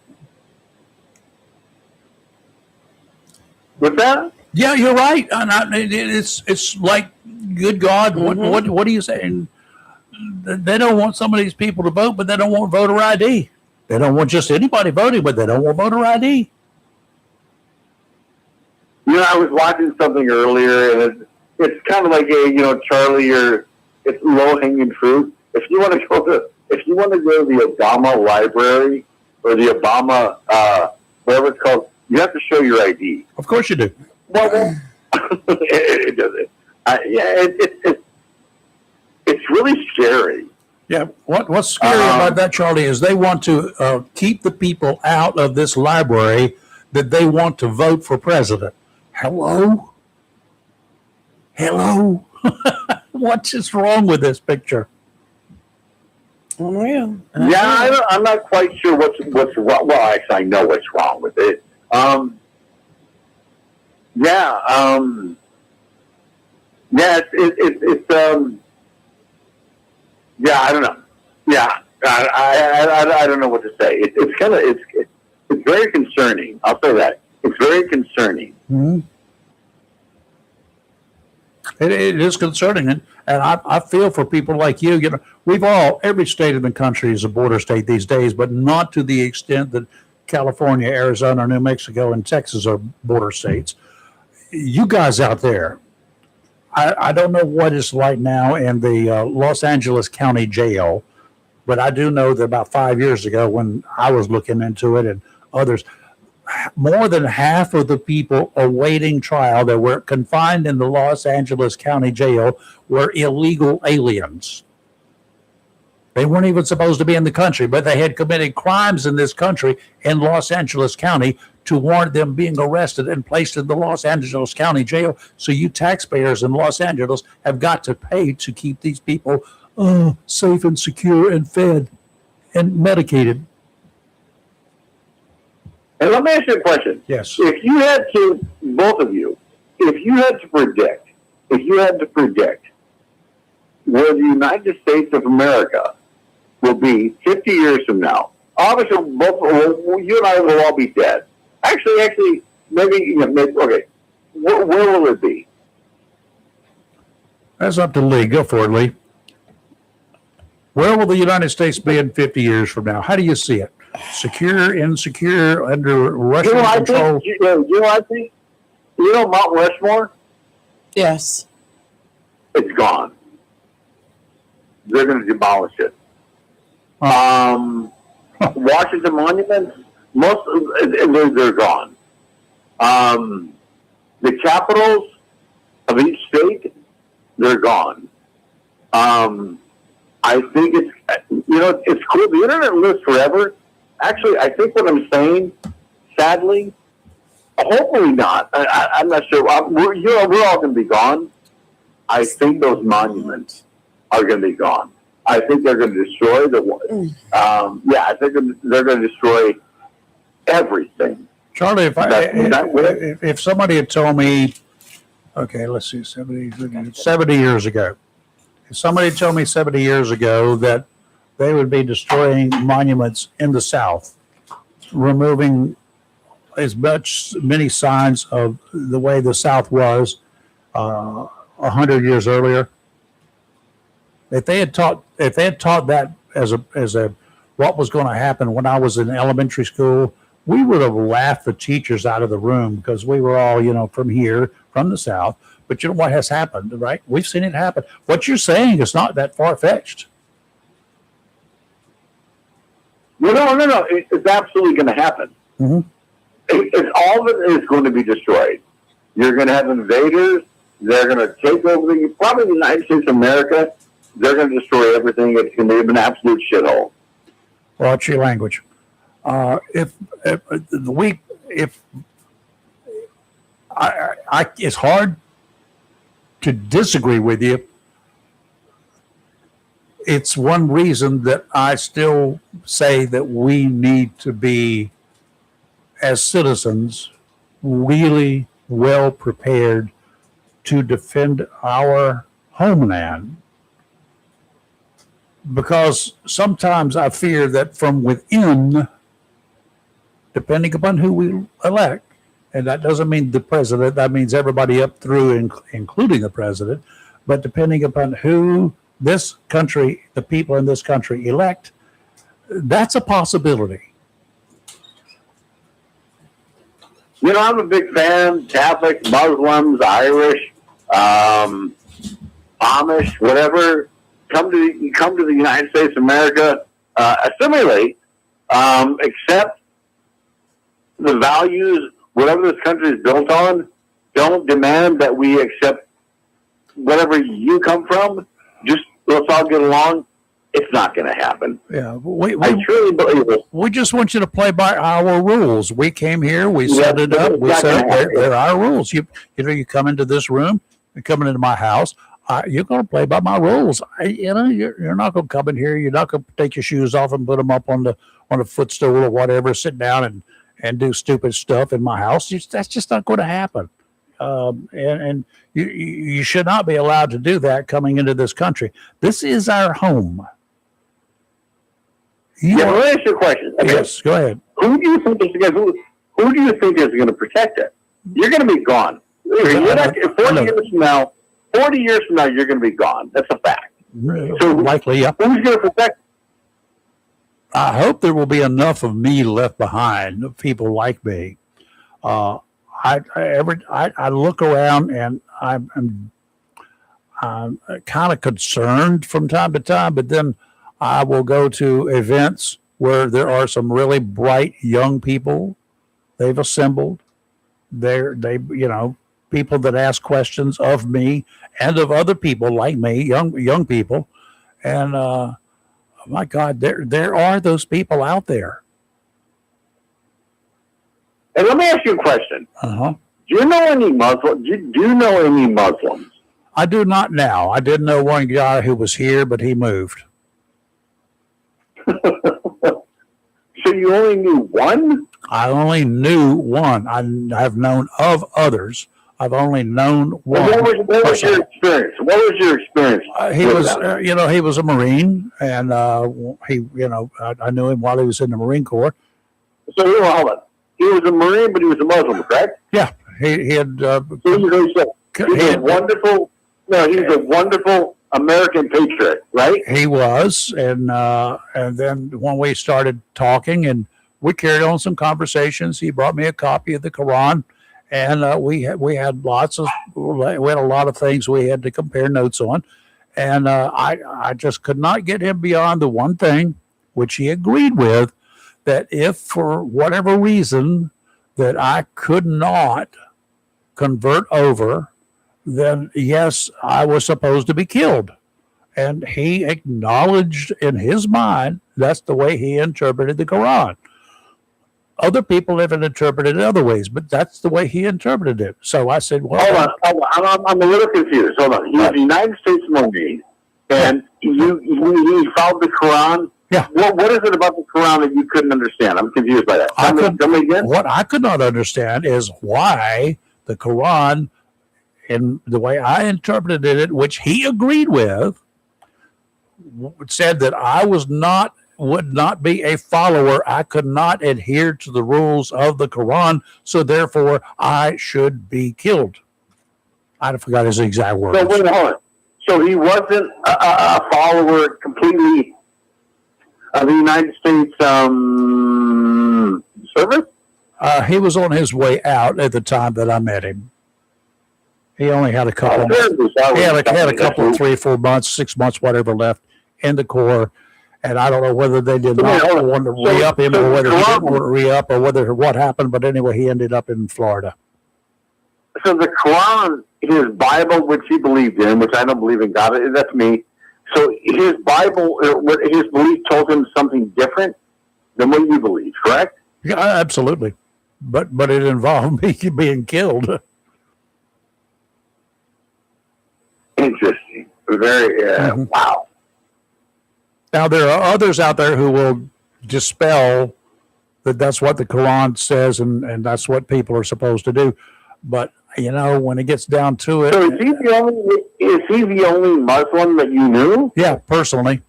With that? Yeah, you're right. It's like, good God, what are you saying? They don't want some of these people to vote, but they don't want voter ID. They don't want just anybody voting, but they don't want voter ID. I was watching something earlier, and it's kind of like Charlie, it's low-hanging fruit. If you want to go to the Obama library or the Obama whatever it's called, you have to show your ID. Of course you do. Well, it doesn't. It's really scary. Yeah. What's scary about that, Charlie, is they want to keep the people out of this library that they want to vote for president. Hello? What is wrong with this picture? Unreal. Yeah, I'm not quite sure what's wrong. Well, actually, I know what's wrong with it. I don't know. Yeah, I don't know what to say. It's very concerning. I'll say that. It's very concerning. Mm-hmm. It is concerning, and I feel for people like you. We've every state in the country is a border state these days, but not to the extent that California, Arizona, New Mexico, and Texas are border states. You guys out there, I don't know what it's like now in the Los Angeles County Jail, but I do know that about 5 years ago when I was looking into it and others, more than half of the people awaiting trial that were confined in the Los Angeles County Jail were illegal aliens. They weren't even supposed to be in the country, but they had committed crimes in this country in Los Angeles County to warrant them being arrested and placed in the Los Angeles County Jail. So you taxpayers in Los Angeles have got to pay to keep these people safe and secure and fed and medicated. And let me ask you a question. Yes. If you had to, both of you, if you had to predict where the United States of America will be 50 years from now, obviously both you and I will all be dead. Actually, maybe okay. Where will it be? That's up to Lee. Go for it, Lee. Where will the United States be in 50 years from now? How do you see it? Secure, insecure, under Russian control? I think? You know Mount Rushmore? Yes. It's gone. They're going to demolish it. Washington Monument, they're gone. The capitals of each state, they're gone. I think it's cool. The internet lives forever. Actually, I think what I'm saying, sadly, hopefully not. I'm not sure. We're all going to be gone. I think those monuments are going to be gone. I think they're going to destroy I think they're going to destroy everything. Charlie, if somebody had told me, okay, let's see, 70 years ago, if somebody told me 70 years ago that they would be destroying monuments in the South, removing many signs of the way the South was 100 years earlier, if they had taught that as a what was going to happen when I was in elementary school, we would have laughed the teachers out of the room because we were all, from here, from the South. But you know what has happened, right? We've seen it happen. What you're saying is not that far-fetched. No. It's absolutely going to happen. Mm-hmm. All of it is going to be destroyed. You're going to have invaders. They're going to take over probably the United States of America. They're going to destroy everything. It's going to be an absolute shithole. Watch your language. It's hard to disagree with you. It's one reason that I still say that we need to be, as citizens, really well prepared to defend our homeland. Because sometimes I fear that from within, depending upon who we elect, and that doesn't mean the president, that means everybody up through, including the president, but depending upon who this country, the people in this country elect, that's a possibility. I'm a big fan, Catholic, Muslims, Irish, Amish, whatever. Come to the United States of America, assimilate, accept the values, whatever this country is built on. Don't demand that we accept whatever you come from. Just let's all get along. It's not going to happen. Yeah, I truly believe it. We just want you to play by our rules. We came here, we set it up. We said they're our rules. You come into this room, you're coming into my house. You're going to play by my rules. You're not going to come in here. You're not going to take your shoes off and put them up on the footstool or whatever. Sit down and do stupid stuff in my house. That's just not going to happen. And you should not be allowed to do that coming into this country. This is our home. Let me ask you a question. Okay. Yes, go ahead. Who do you think is going to protect it? You're going to be gone. 40 years from now, you're going to be gone. That's a fact. So likely, yeah. Who's going to protect? I hope there will be enough of me left behind, of people like me. I look around and I'm kind of concerned from time to time, but then I will go to events where there are some really bright young people. They've assembled. People that ask questions of me and of other people like me, young people, and my God, there are those people out there. And let me ask you a question. Uh-huh. Do you know any Muslims? Do you know any Muslims? I do not now. I did know one guy who was here, but he moved. So you only knew one? I only knew one. I've known of others. I've only known one. What was your experience? What was your experience? He was a Marine, and I knew him while he was in the Marine Corps. So hold on. He was a Marine, but he was a Muslim, correct? Yeah, he had. So he was a wonderful. No, he was a wonderful American patriot, right? He was, and then when we started talking, and we carried on some conversations, he brought me a copy of the Quran, and we had a lot of things we had to compare notes on, and I just could not get him beyond the one thing, which he agreed with, that if for whatever reason that I could not convert over, then yes, I was supposed to be killed. And he acknowledged in his mind that's the way he interpreted the Quran. Other people have interpreted it other ways, but that's the way he interpreted it. So I said, well, hold on. I'm a little confused. Hold on. He was a United States Marine, and he followed the Quran. Yeah. What is it about the Quran that you couldn't understand? I'm confused by that. Tell me again. What I could not understand is why the Quran, in the way I interpreted it, which he agreed with, said that I would not be a follower. I could not adhere to the rules of the Quran, so therefore I should be killed. I forgot his exact words. So wait, hold on. So he wasn't a follower completely of the United States service? He was on his way out at the time that I met him. He only had a couple. He had a couple, 3 or 4 months, 6 months, whatever left in the Corps, and I don't know whether they did not want to re-up him or whether he didn't want to re-up or what happened. But anyway, he ended up in Florida. So the Quran, his Bible, which he believed in, which I don't believe in God, that's me. So his Bible, his belief told him something different than what you believe, correct? Yeah, absolutely. But it involved me being killed. Interesting. Very, wow. Now, there are others out there who will dispel that that's what the Quran says and that's what people are supposed to do. But, when it gets down to it. So is he the only Muslim that you knew? Yeah, personally.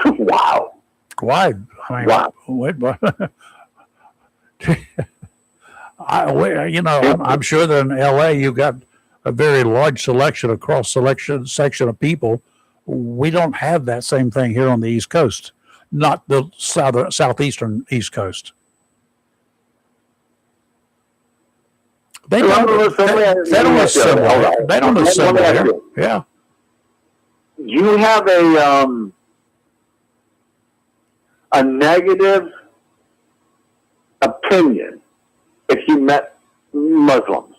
Wow. Why? I mean, wow. I'm sure that in LA you've got a very large selection section of people. We don't have that same thing here on the East Coast, not the southeastern East Coast. They don't assemble here. Yeah. You have a negative opinion if you met Muslims.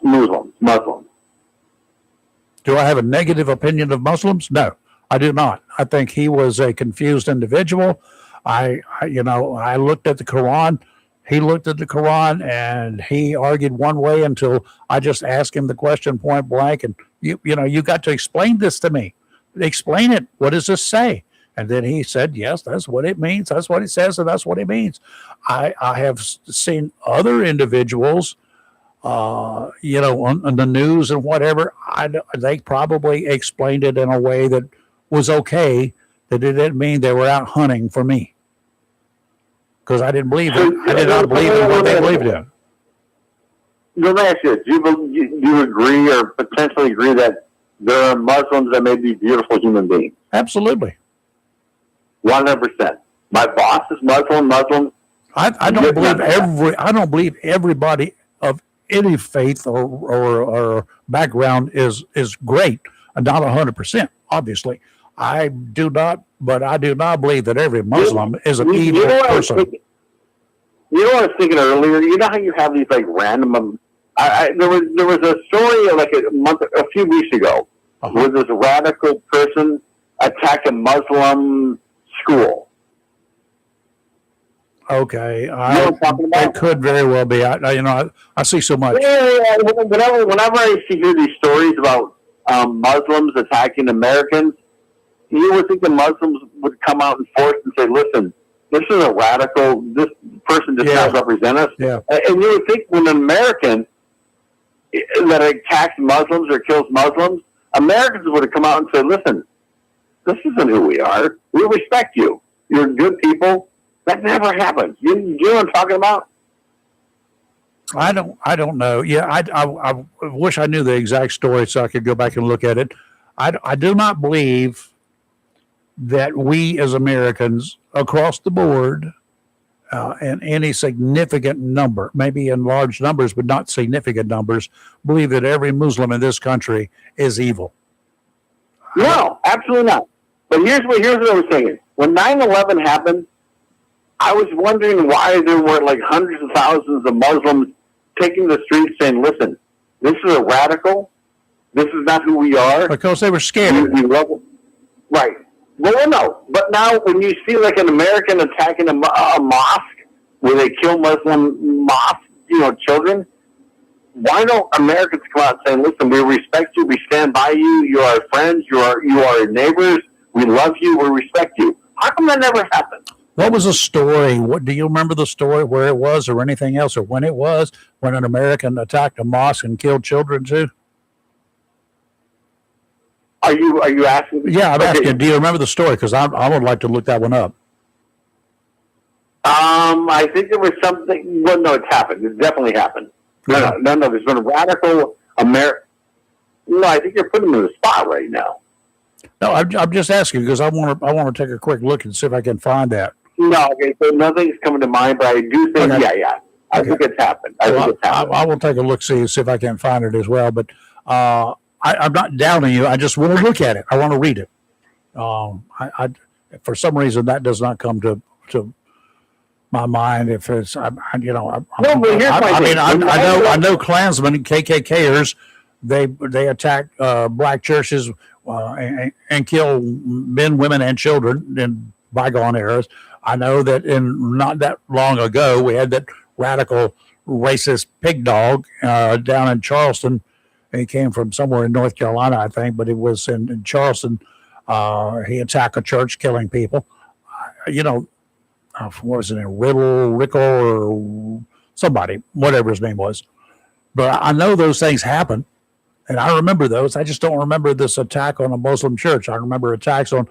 Do I have a negative opinion of Muslims? No, I do not. I think he was a confused individual. I looked at the Quran. He looked at the Quran and he argued one way until I just asked him the question point blank. And you got to explain this to me. Explain it. What does this say? And then he said, yes, that's what it means. That's what it says. And that's what it means. I have seen other individuals, on the news and whatever. They probably explained it in a way that was okay. That it didn't mean they were out hunting for me. Because I didn't believe it. I did not believe in what they believed in. Let me ask you, do you agree or potentially agree that there are Muslims that may be beautiful human beings? Absolutely. 100%. My boss is Muslim. I don't believe everybody of any faith or background is great. Not 100%, obviously. I do not believe that every Muslim is an evil person. You know what I was thinking earlier? You know how you have these like random. There was a story like a few weeks ago where this radical person attacked a Muslim school. Okay, you know what I'm talking about? It could very well be. I see so much. Yeah. Whenever I hear these stories about Muslims attacking Americans, you would think the Muslims would come out in force and say, "Listen, this is a radical. This person does not represent us." Yeah. And you would think when an American that attacks Muslims or kills Muslims, Americans would have come out and said, "Listen, this isn't who we are. We respect you. You're good people." That never happens. You know what I'm talking about? I don't know. Yeah, I wish I knew the exact story so I could go back and look at it. I do not believe that we as Americans across the board, in any significant number, maybe in large numbers, but not significant numbers, believe that every Muslim in this country is evil. No, absolutely not. But here's what I was saying. When 9/11 happened, I was wondering why there were like hundreds of thousands of Muslims taking the streets saying, "Listen, this is a radical. This is not who we are." Because they were scared. We love it. Right. Well, no. But now when you see like an American attacking a mosque where they kill Muslim children, why don't Americans come out saying, "Listen, we respect you. We stand by you. You are our friends. You are our neighbors. We love you. We respect you." How come that never happened? What was the story? What do you remember the story where it was or anything else or when it was when an American attacked a mosque and killed children too? Are you asking? Yeah, I'm asking. Do you remember the story? Because I would like to look that one up. I think there was something. Well, no, it's happened. It definitely happened. No. There's been a radical American. No, I think you're putting them in the spot right now. No, I'm just asking because I want to take a quick look and see if I can find that. No, okay, so nothing's coming to mind, but I do think, I think it's happened. I will take a look, see if I can find it as well. But I'm not doubting you. I just want to look at it. I want to read it. For some reason, that does not come to my mind. If it's, I know Klansmen, KKKers, they attack black churches and kill men, women, and children in bygone eras. I know that in not that long ago, we had that radical racist pig dog down in Charleston. He came from somewhere in North Carolina, I think, but it was in Charleston. He attacked a church, killing people. What was it, Rickle, or somebody, whatever his name was. But I know those things happen, and I remember those. I just don't remember this attack on a Muslim church. I remember attacks on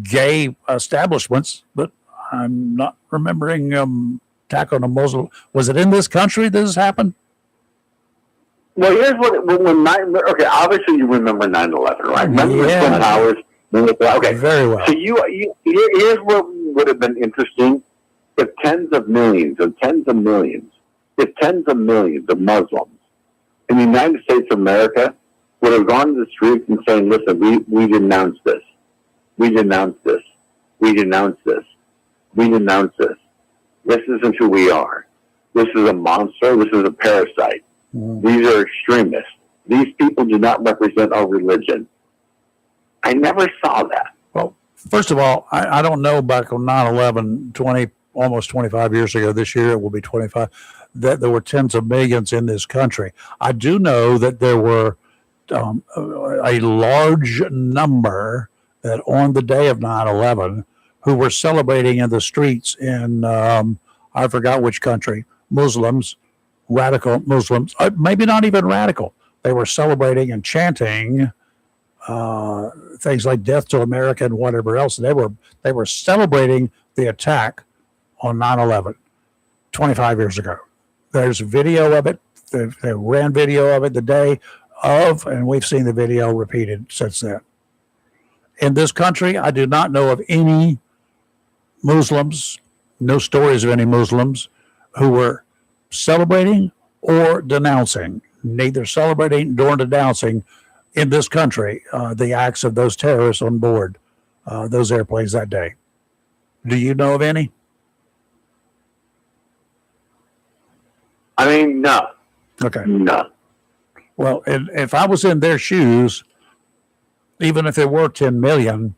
gay establishments, but I'm not remembering attack on a Muslim. Was it in this country that this happened? Well, here's okay, obviously you remember 9/11, right? Remember the Twin Towers? Okay, very well. So here's what would have been interesting: if tens of millions of Muslims in the United States of America would have gone to the streets and saying, "Listen, we denounce this. We denounce this. We denounce this. We denounce this. This isn't who we are. This is a monster. This is a parasite. These are extremists. These people do not represent our religion." I never saw that. Well, first of all, I don't know back on 9/11, almost 25 years ago, this year it will be 25, that there were tens of millions in this country. I do know that there were a large number that on the day of 9/11 who were celebrating in the streets in, I forgot which country, Muslims, radical Muslims, maybe not even radical. They were celebrating and chanting things like "Death to America" and whatever else. They were celebrating the attack on 9/11 25 years ago. There's video of it. They ran video of it the day of, and we've seen the video repeated since then. In this country, I do not know of any Muslims, no stories of any Muslims who were celebrating or denouncing, neither celebrating nor denouncing in this country the acts of those terrorists on board those airplanes that day. Do you know of any? I mean, no. Okay. No. Well, if I was in their shoes, even if there were 10 million,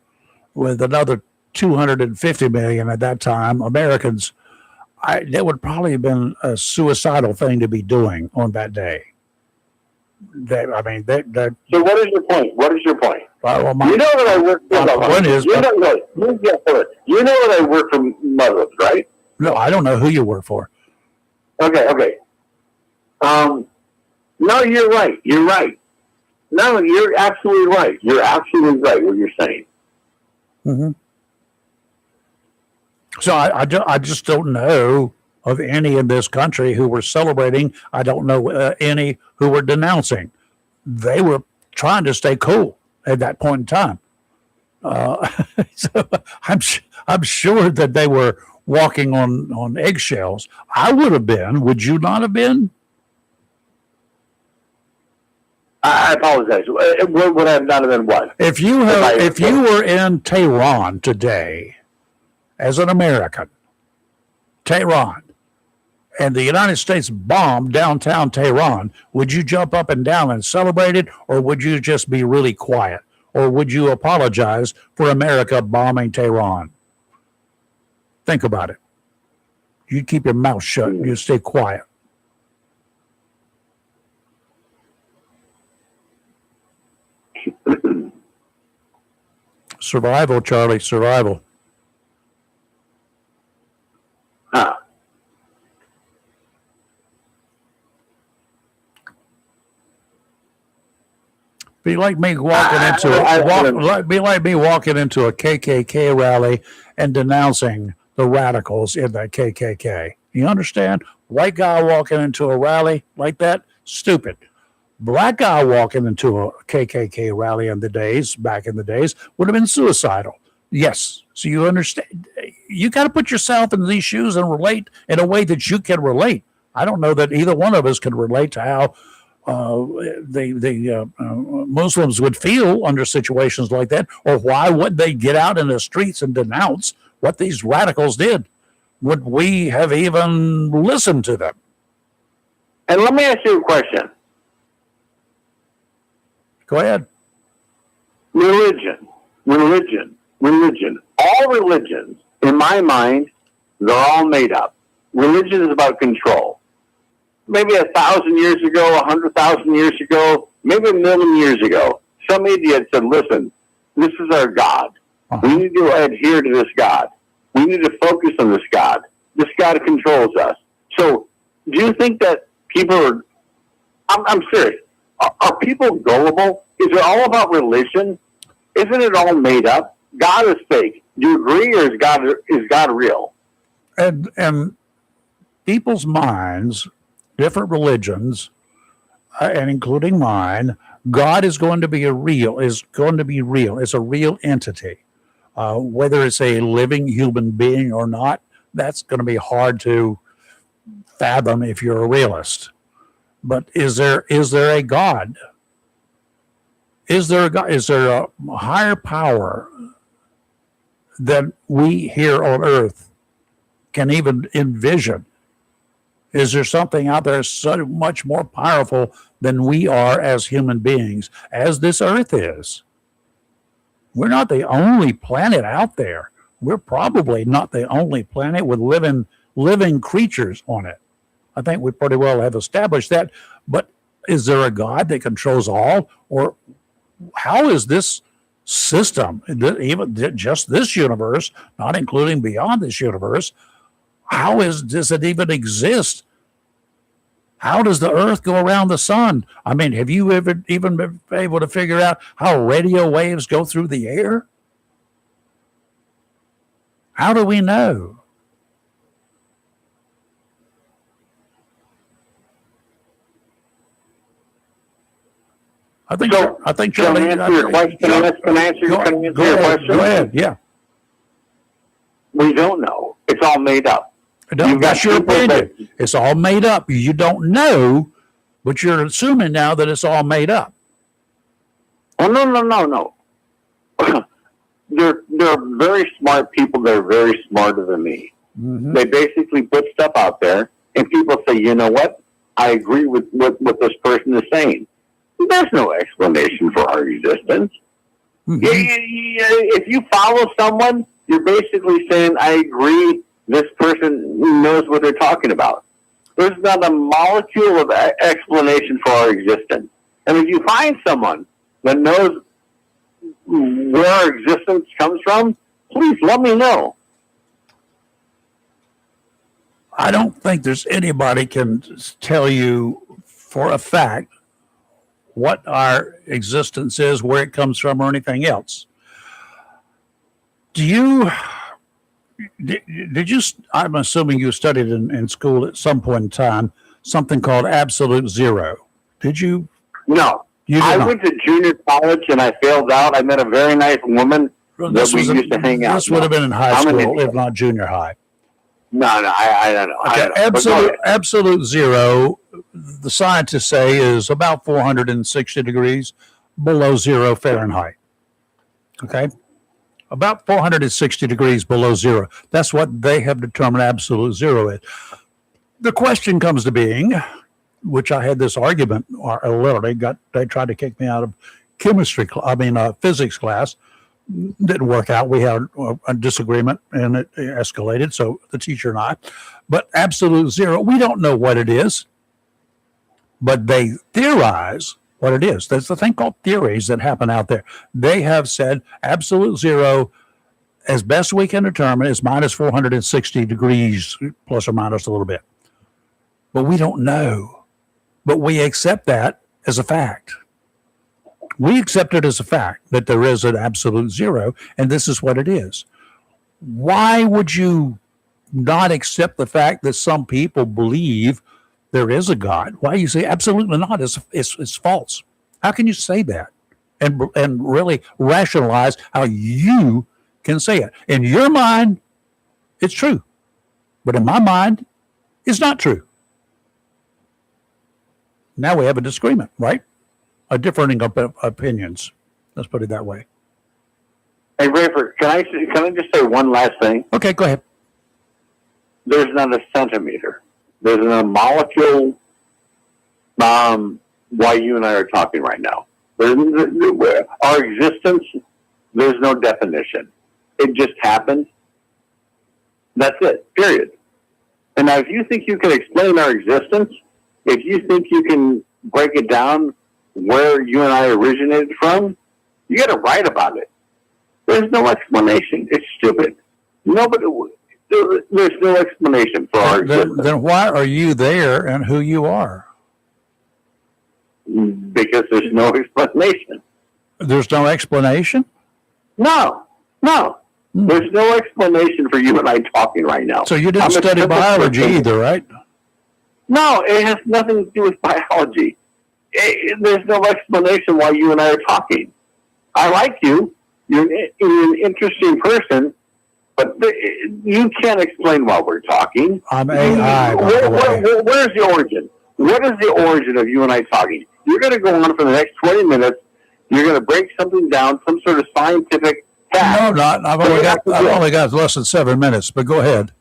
with another 250 million at that time, Americans, that would probably have been a suicidal thing to be doing on that day. So what is your point? What is your point? Well, you know that I work for you know that I work for Muslims, right? No, I don't know who you work for. Okay. No, you're right. You're right. No, you're absolutely right. You're absolutely right what you're saying. Mm-hmm. So I just don't know of any in this country who were celebrating. I don't know any who were denouncing. They were trying to stay cool at that point in time. So I'm sure that they were walking on eggshells. I would have been. Would you not have been? I apologize. Would I have not have been what? If you were in Tehran today, as an American, Tehran, and the United States bombed downtown Tehran, would you jump up and down and celebrate it, or would you just be really quiet? Or would you apologize for America bombing Tehran? Think about it. You'd keep your mouth shut and you'd stay quiet. Survival, Charlie, survival. Huh. Be like me walking into a KKK rally and denouncing the radicals in the KKK. You understand? White guy walking into a rally like that, stupid. Black guy walking into a KKK rally back in the days, would have been suicidal. Yes. So you understand? You got to put yourself in these shoes and relate in a way that you can relate. I don't know that either one of us can relate to how the Muslims would feel under situations like that, or why would they get out in the streets and denounce what these radicals did? Would we have even listened to them? And let me ask you a question. Go ahead. Religion. All religions, in my mind, they're all made up. Religion is about control. Maybe 1,000 years ago, 100,000 years ago, maybe 1,000,000 years ago, some idiot said, listen, this is our God. We need to adhere to this God. We need to focus on this God. This God controls us. So do you think that people are, I'm serious, are people gullible? Is it all about religion? Isn't it all made up? God is fake. Do you agree, or is God real? And people's minds, different religions, and including mine, God is going to be real. It's a real entity. Whether it's a living human being or not, that's going to be hard to fathom if you're a realist. But is there a God? Is there a God? Is there a higher power that we here on earth can even envision? Is there something out there so much more powerful than we are as human beings, as this earth is? We're not the only planet out there. We're probably not the only planet with living creatures on it. I think we pretty well have established that. But is there a God that controls all? Or how is this system, even just this universe, not including beyond this universe, does it even exist? How does the earth go around the sun? I mean, have you ever even been able to figure out how radio waves go through the air? How do we know? I think Charlie, can I answer your question? Go ahead. Yeah. We don't know. It's all made up. No, that's your opinion. It's all made up. You don't know, but you're assuming now that it's all made up. Oh, no. They're very smart people. They're very smarter than me. Mm-hmm. They basically put stuff out there, and people say, you know what? I agree with what this person is saying. There's no explanation for our existence. Mm-hmm. If you follow someone, you're basically saying, I agree, this person knows what they're talking about. There's not a molecule of explanation for our existence. And if you find someone that knows where our existence comes from, please let me know. I don't think there's anybody can tell you for a fact what our existence is, where it comes from, or anything else. Did you, I'm assuming you studied in school at some point in time, something called absolute zero. Did you? No. I went to junior college and I failed out. I met a very nice woman that we used to hang out. This would have been in high school, if not junior high. No, I don't know. Okay, absolute zero, the scientists say, is about 460 degrees below 0 Fahrenheit. Okay? About 460 degrees below 0. That's what they have determined absolute zero is. The question comes to being, which I had this argument, or literally they tried to kick me out of physics class. Didn't work out. We had a disagreement and it escalated. So the teacher and I, but absolute zero, we don't know what it is, but they theorize what it is. There's a thing called theories that happen out there. They have said absolute zero, as best we can determine, is minus 460 degrees, plus or minus a little bit. But we don't know. But we accept that as a fact. We accept it as a fact that there is an absolute zero, and this is what it is. Why would you not accept the fact that some people believe there is a God? Why you say absolutely not? It's false. How can you say that and really rationalize how you can say it? In your mind, it's true, but in my mind, it's not true. Now we have a disagreement, right? A differing opinions. Let's put it that way. Hey, Rayford, can I just say one last thing? Okay, go ahead. There's not a centimeter. There's not a molecule why you and I are talking right now. Our existence, there's no definition. It just happened. That's it, period. And now if you think you can explain our existence, if you think you can break it down where you and I originated from, you got to write about it. There's no explanation. It's stupid. There's no explanation for our existence. Then why are you there and who you are? Because there's no explanation. There's no explanation? No. There's no explanation for you and I talking right now. So you didn't study biology either, right? No, it has nothing to do with biology. There's no explanation why you and I are talking. I like you. You're an interesting person, but you can't explain why we're talking. I'm AI. Where's the origin? What is the origin of you and I talking? You're going to go on for the next 20 minutes. You're going to break something down, some sort of scientific fact. No, not. I've only got less than 7 minutes, but go ahead.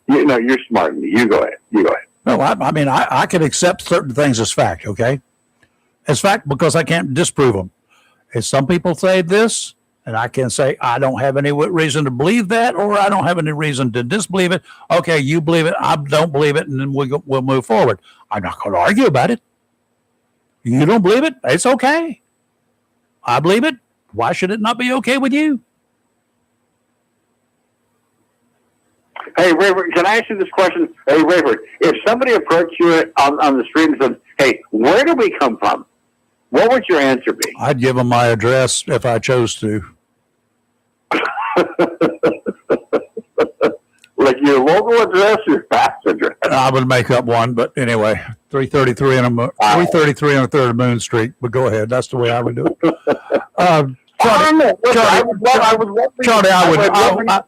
You're smart. You go ahead. No, I can accept certain things as fact, okay? As fact because I can't disprove them. If some people say this, and I can say I don't have any reason to believe that, or I don't have any reason to disbelieve it. Okay, you believe it, I don't believe it, and then we'll move forward. I'm not going to argue about it. You don't believe it? It's okay. I believe it. Why should it not be okay with you? Hey, Rayford, can I ask you this question? Hey, Rayford, if somebody approached you on the street and said, hey, where do we come from? What would your answer be? I'd give them my address if I chose to. Like your local address, your past address? I would make up one, but anyway, 333 and a third of Moon Street. But go ahead. That's the way I would do it. I don't know. Listen, Charlie,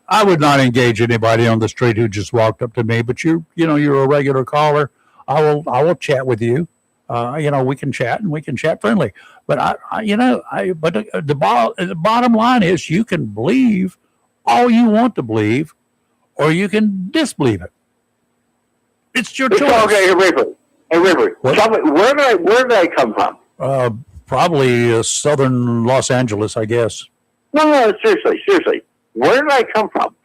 I would not engage anybody on the street who just walked up to me. But you're a regular caller. I will chat with you. We can chat and we can chat friendly. But the bottom line is you can believe all you want to believe, or you can disbelieve it. It's your choice. Okay, hey, Ripley. Tell me, where did I come from? Probably southern Los Angeles, I guess. No, seriously. Where did I come from?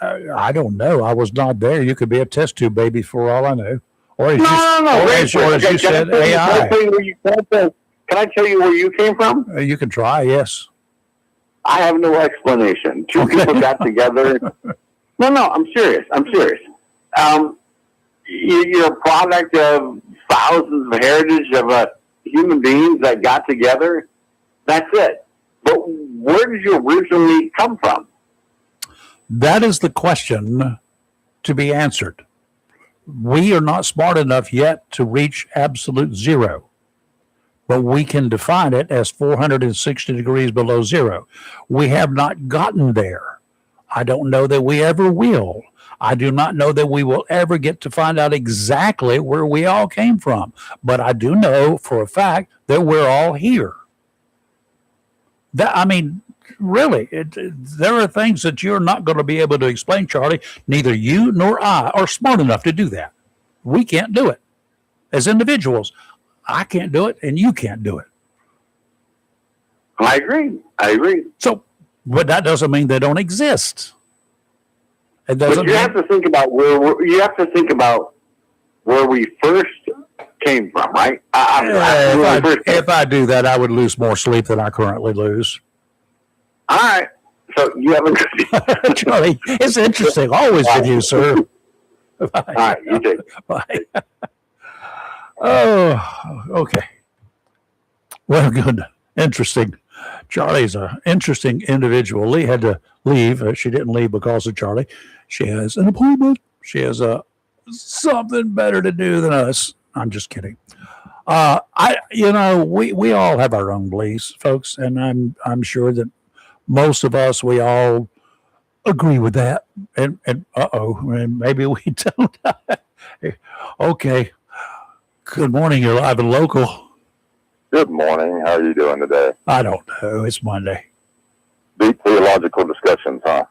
I don't know. I was not there. You could be a test tube baby for all I know. Or as you said, AI. Can I tell you where you came from? You can try, yes. I have no explanation. Two people got together. No, I'm serious. You're a product of thousands of heritage of human beings that got together. That's it. But where did you originally come from? That is the question to be answered. We are not smart enough yet to reach absolute zero, but we can define it as 460 degrees below zero. We have not gotten there. I don't know that we ever will. I do not know that we will ever get to find out exactly where we all came from, but I do know for a fact that we're all here. Really, there are things that you're not going to be able to explain, Charlie. Neither you nor I are smart enough to do that. We can't do it. As individuals, I can't do it, and you can't do it. I agree. So, but that doesn't mean they don't exist. But you have to think about where we first came from, right? If I do that, I would lose more sleep than I currently lose. All right. So you have a good Charlie, it's interesting. Always with you, sir. Bye. All right, you too. Bye. Oh, okay. Well, good. Interesting. Charlie's an interesting individual. Lee had to leave. She didn't leave because of Charlie. She has an appointment. She has something better to do than us. I'm just kidding. We all have our own beliefs, folks, and I'm sure that most of us, we all agree with that. And maybe we don't. Okay. Good morning. You're live and local. Good morning. How are you doing today? I don't know. It's Monday. Deep theological discussions, huh?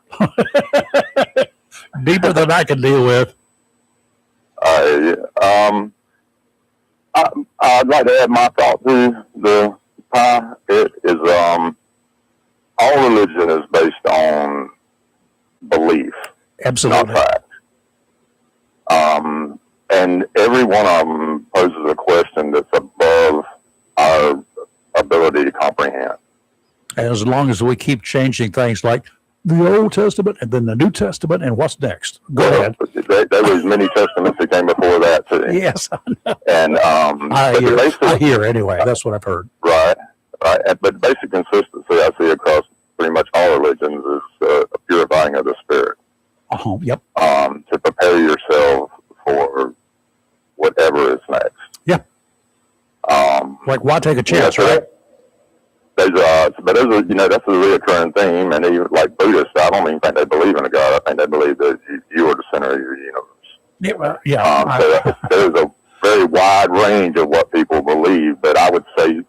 Deeper than I can deal with. I'd like to add my thought to the pie. It is all religion is based on belief, Absolutely. not fact. And every one of them poses a question that's above our ability to comprehend. As long as we keep changing things like the Old Testament and then the New Testament and what's next. Go ahead. There was many testaments that came before that too. Yes, I know. And I hear anyway. That's what I've heard. Right. But basic consistency I see across pretty much all religions is a purifying of the spirit. Yep. To prepare yourself for whatever is next. Yeah. Like why take a chance, yeah, right? That's a reoccurring theme, and even like Buddhists, I don't even think they believe in a God. I think they believe that you are the center of your universe. So there's a very wide range of what people believe, but I would say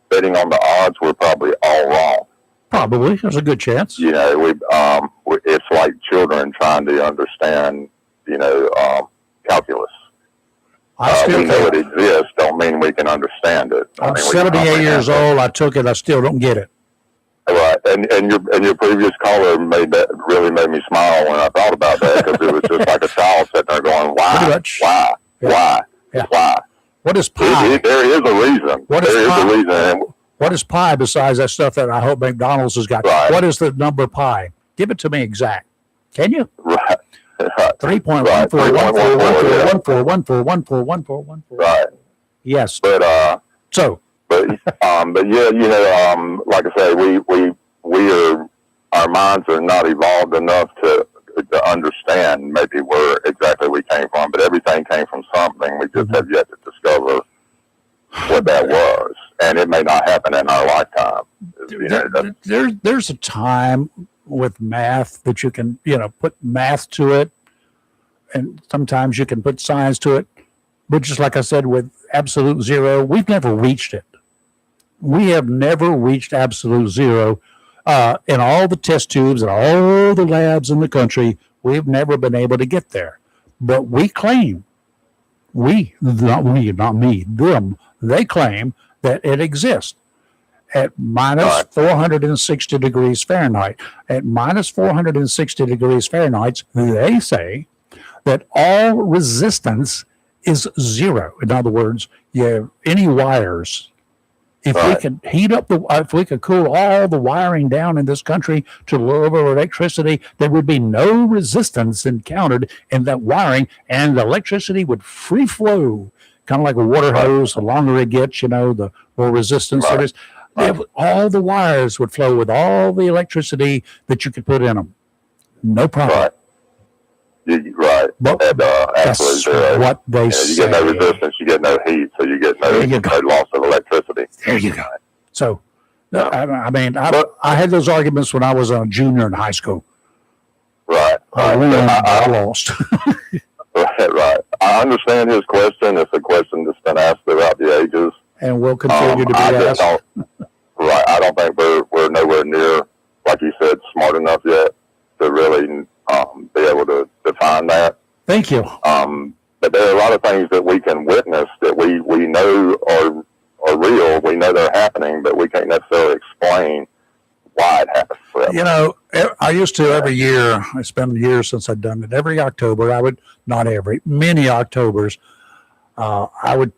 betting on the odds, we're probably all wrong. Probably, there's a good chance. It's like children trying to understand, calculus. We know it exists, don't mean we can understand it. I'm 78 years old. I took it. I still don't get it. Right, and your previous caller really made me smile when I thought about that, because it was just like a child sitting there going, "Why? Why?" What is pi? There is a reason. A reason. What is pi besides that stuff that I hope McDonald's has got? Right. What is the number pi? Give it to me exact. Can you? Right. 3.14141414141414. Right. Yes. But yeah, like I say, we are, our minds are not evolved enough to understand maybe where exactly we came from, but everything came from something. We just have yet to discover what that was. and it may not happen in our lifetime. There's a time with math that you can, put math to it, and sometimes you can put science to it. But just like I said, with absolute zero, we've never reached it. We have never reached absolute zero. In all the test tubes and all the labs in the country, we've never been able to get there. But we claim, not me, them, they claim that it exists at minus 460 degrees Fahrenheit. At minus 460 degrees Fahrenheit, they say that all resistance is zero. In other words, any wires, if we could if we could cool all the wiring down in this country to low electricity, there would be no resistance encountered in that wiring, and the electricity would free flow, kind of like a water hose. The longer it gets, the more resistance there is. All the wires would flow with all the electricity that you could put in them. No problem. Right. But that's what they say. You get no resistance, you get no heat, so you get no loss of electricity. There you go. So, I had those arguments when I was a junior in high school. Right. I lost. Right. I understand his question. It's a question that's been asked throughout the ages. And will continue to be asked. Right. I don't think we're nowhere near, like you said, smart enough yet to really be able to define that. Thank you. But there are a lot of things that we can witness that we know are real. We know they're happening, but we can't necessarily explain why it happens. I used to every year, it's been years since I've done it, every October, many Octobers, I would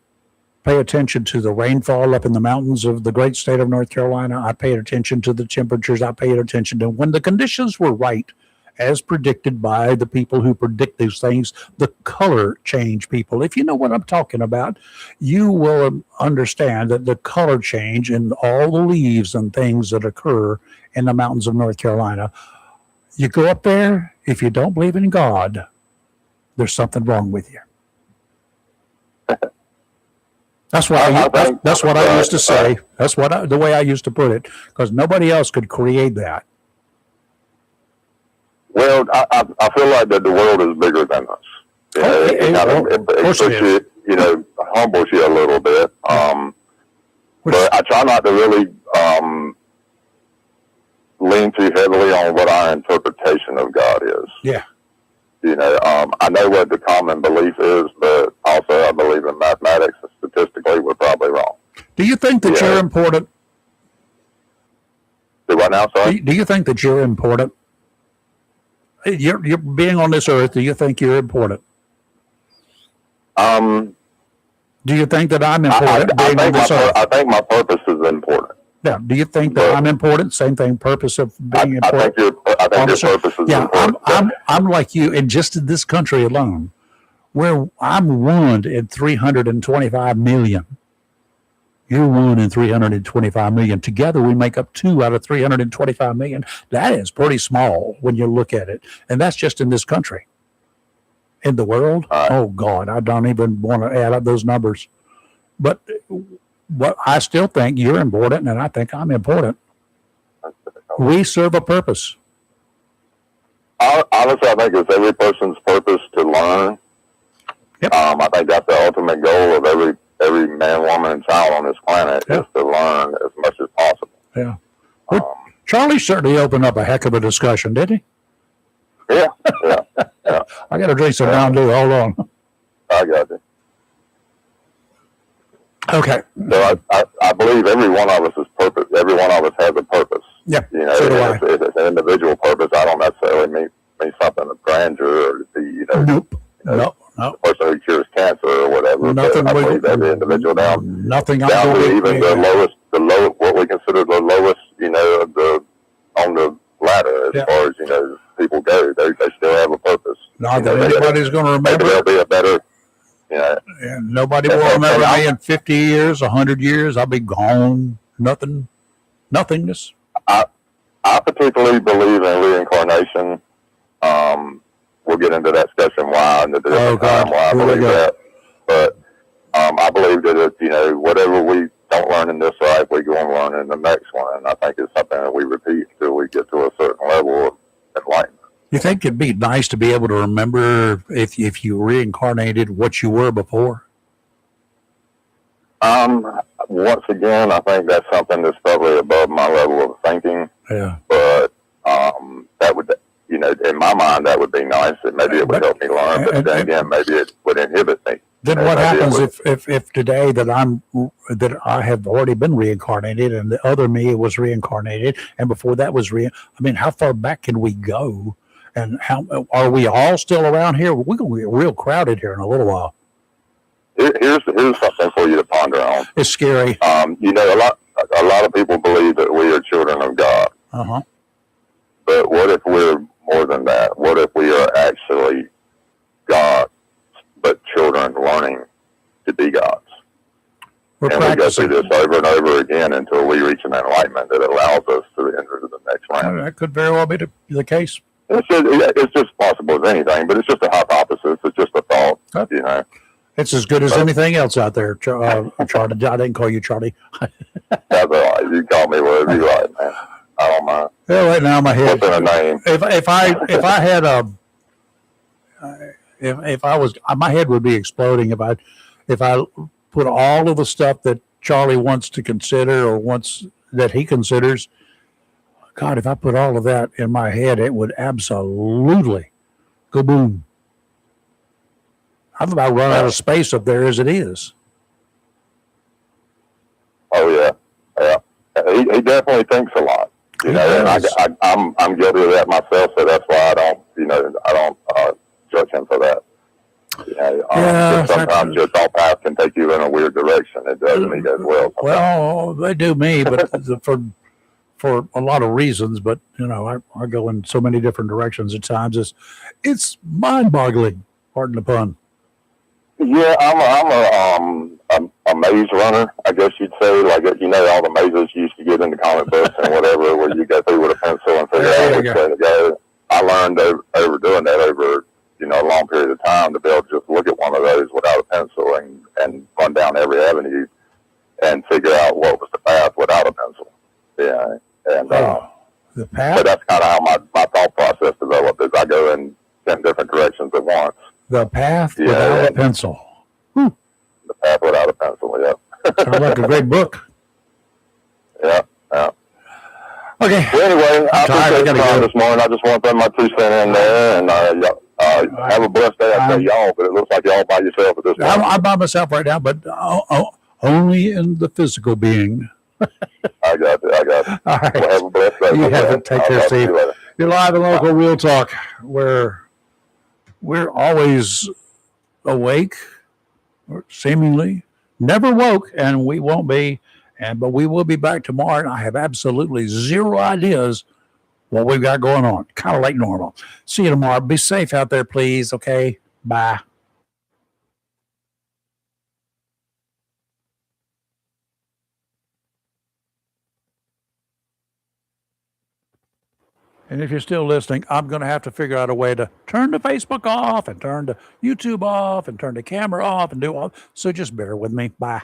pay attention to the rainfall up in the mountains of the great state of North Carolina. I paid attention to the temperatures. I paid attention to when the conditions were right, as predicted by the people who predict these things, the color change people. If you know what I'm talking about, you will understand that the color change in all the leaves and things that occur in the mountains of North Carolina. You go up there, if you don't believe in God, there's something wrong with you. That's what I used to say. That's the way I used to put it, because nobody else could create that. Well, I feel like that the world is bigger than us. It pushes you, humbles you a little bit. But I try not to really lean too heavily on what our interpretation of God is. Yeah. I know what the common belief is, but also I believe in mathematics, and statistically we're probably wrong. Do you think that you're important? Do what now, sorry? Do you think that you're important? You're being on this earth. Do you think you're important? Do you think that I'm important? I think my purpose is important. Yeah. Do you think that I'm important? Same thing. Purpose of being important. I think your purpose is important. I'm like you, and just in this country alone, where I'm one in 325 million. You're one in 325 million. Together, we make up 2 out of 325 million. That is pretty small when you look at it. And that's just in this country. In the world, oh, God, I don't even want to add up those numbers. But I still think you're important, and I think I'm important. We serve a purpose. Honestly, I think it's every person's purpose to learn. Yep. I think that's the ultimate goal of every man, woman, and child on this planet is to learn as much as possible. Yeah. Well, Charlie certainly opened up a heck of a discussion, didn't he? Yeah. I got to drink some Mountain Dew. Hold on. I got you. Okay. So I believe every one of us is purpose. Every one of us has a purpose. Yeah. So do I. It's an individual purpose. I don't necessarily mean something of grandeur or to be, Nope. No. the person who cures cancer or whatever. Nothing. I believe every individual down. Nothing. Down to even the lowest, what we consider the lowest, on the ladder as far as people go. They still have a purpose. Not that anybody's going to remember. Maybe there'll be a better. And nobody will remember me in 50 years, 100 years. I'll be gone. Nothingness. I particularly believe in reincarnation. We'll get into that discussion why and the time why I believe that. But I believe that whatever we don't learning this life, we're going to learn in the next one. And I think it's something that we repeat until we get to a certain level of enlightenment. You think it'd be nice to be able to remember if you reincarnated what you were before? Once again, I think that's something that's probably above my level of thinking. Yeah. But that would, you know, in my mind, that would be nice. Maybe it would help me learn. But then again, maybe it would inhibit me. Then what happens if today that I have already been reincarnated and the other me was reincarnated and before that was I mean, how far back can we go? And how are we all still around here? We're going to get real crowded here in a little while. Here's something for you to ponder on. It's scary. You know, a lot of people believe that we are children of God. Uh-huh. But what if we're more than that? What if we are actually God, but children learning to be gods? We're and practicing. we go through this over and over again until we reach an enlightenment that allows us to enter to the next round. That could very well be the case. It's just possible as anything, but it's just a hypothesis. It's just a thought, you know. It's as good as anything else out there, Charlie. I didn't call you Charlie. That's all right. You call me whatever you like, man. I don't mind. Well, right now my head. What's in a name? If I had if I was, my head would be exploding if I put all of the stuff that Charlie wants to consider or that he considers. God, if I put all of that in my head, it would absolutely go boom. I've about run out of space up there as it is. Oh yeah. He definitely thinks a lot. You know, and I'm guilty of that myself, so that's why I don't judge him for that. You know, sometimes your thought path can take you in a weird direction. It does me as well. Sometimes. Well, they do me, but for a lot of reasons. But you know, I go in so many different directions at times. It's mind-boggling. Pardon the pun. Yeah, I'm a maze runner, I guess you'd say. Like, you know, all the mazes you used to get in the comic books and whatever, where you go through with a pencil and figure out which way to go. I learned over doing that over, you know, a long period of time to be able to just look at one of those without a pencil and run down every avenue and figure out what was the path without a pencil. Yeah, and the path. So that's kind of how my thought process developed. Is I go in 10 different directions at once. The path without a pencil. The path without a pencil, yeah. Sounds like a great book. Yeah. Okay. Well, anyway, I appreciate your time this morning. I just want to throw my 2 cents in there, and have a blessed day. I say y'all, but it looks like y'all by yourself at this point. I'm by myself right now, but only in the physical being. I got it. All right. Well, have a blessed day. You have it. Take care, Steve. You're live in Local Real Talk, where we're always awake, or seemingly never woke, and we won't be. But we will be back tomorrow, and I have absolutely zero ideas what we've got going on. Kind of like normal. See you tomorrow. Be safe out there, please. Okay. Bye. And if you're still listening, I'm going to have to figure out a way to turn the Facebook off and turn the YouTube off and turn the camera off and do all. So just bear with me. Bye.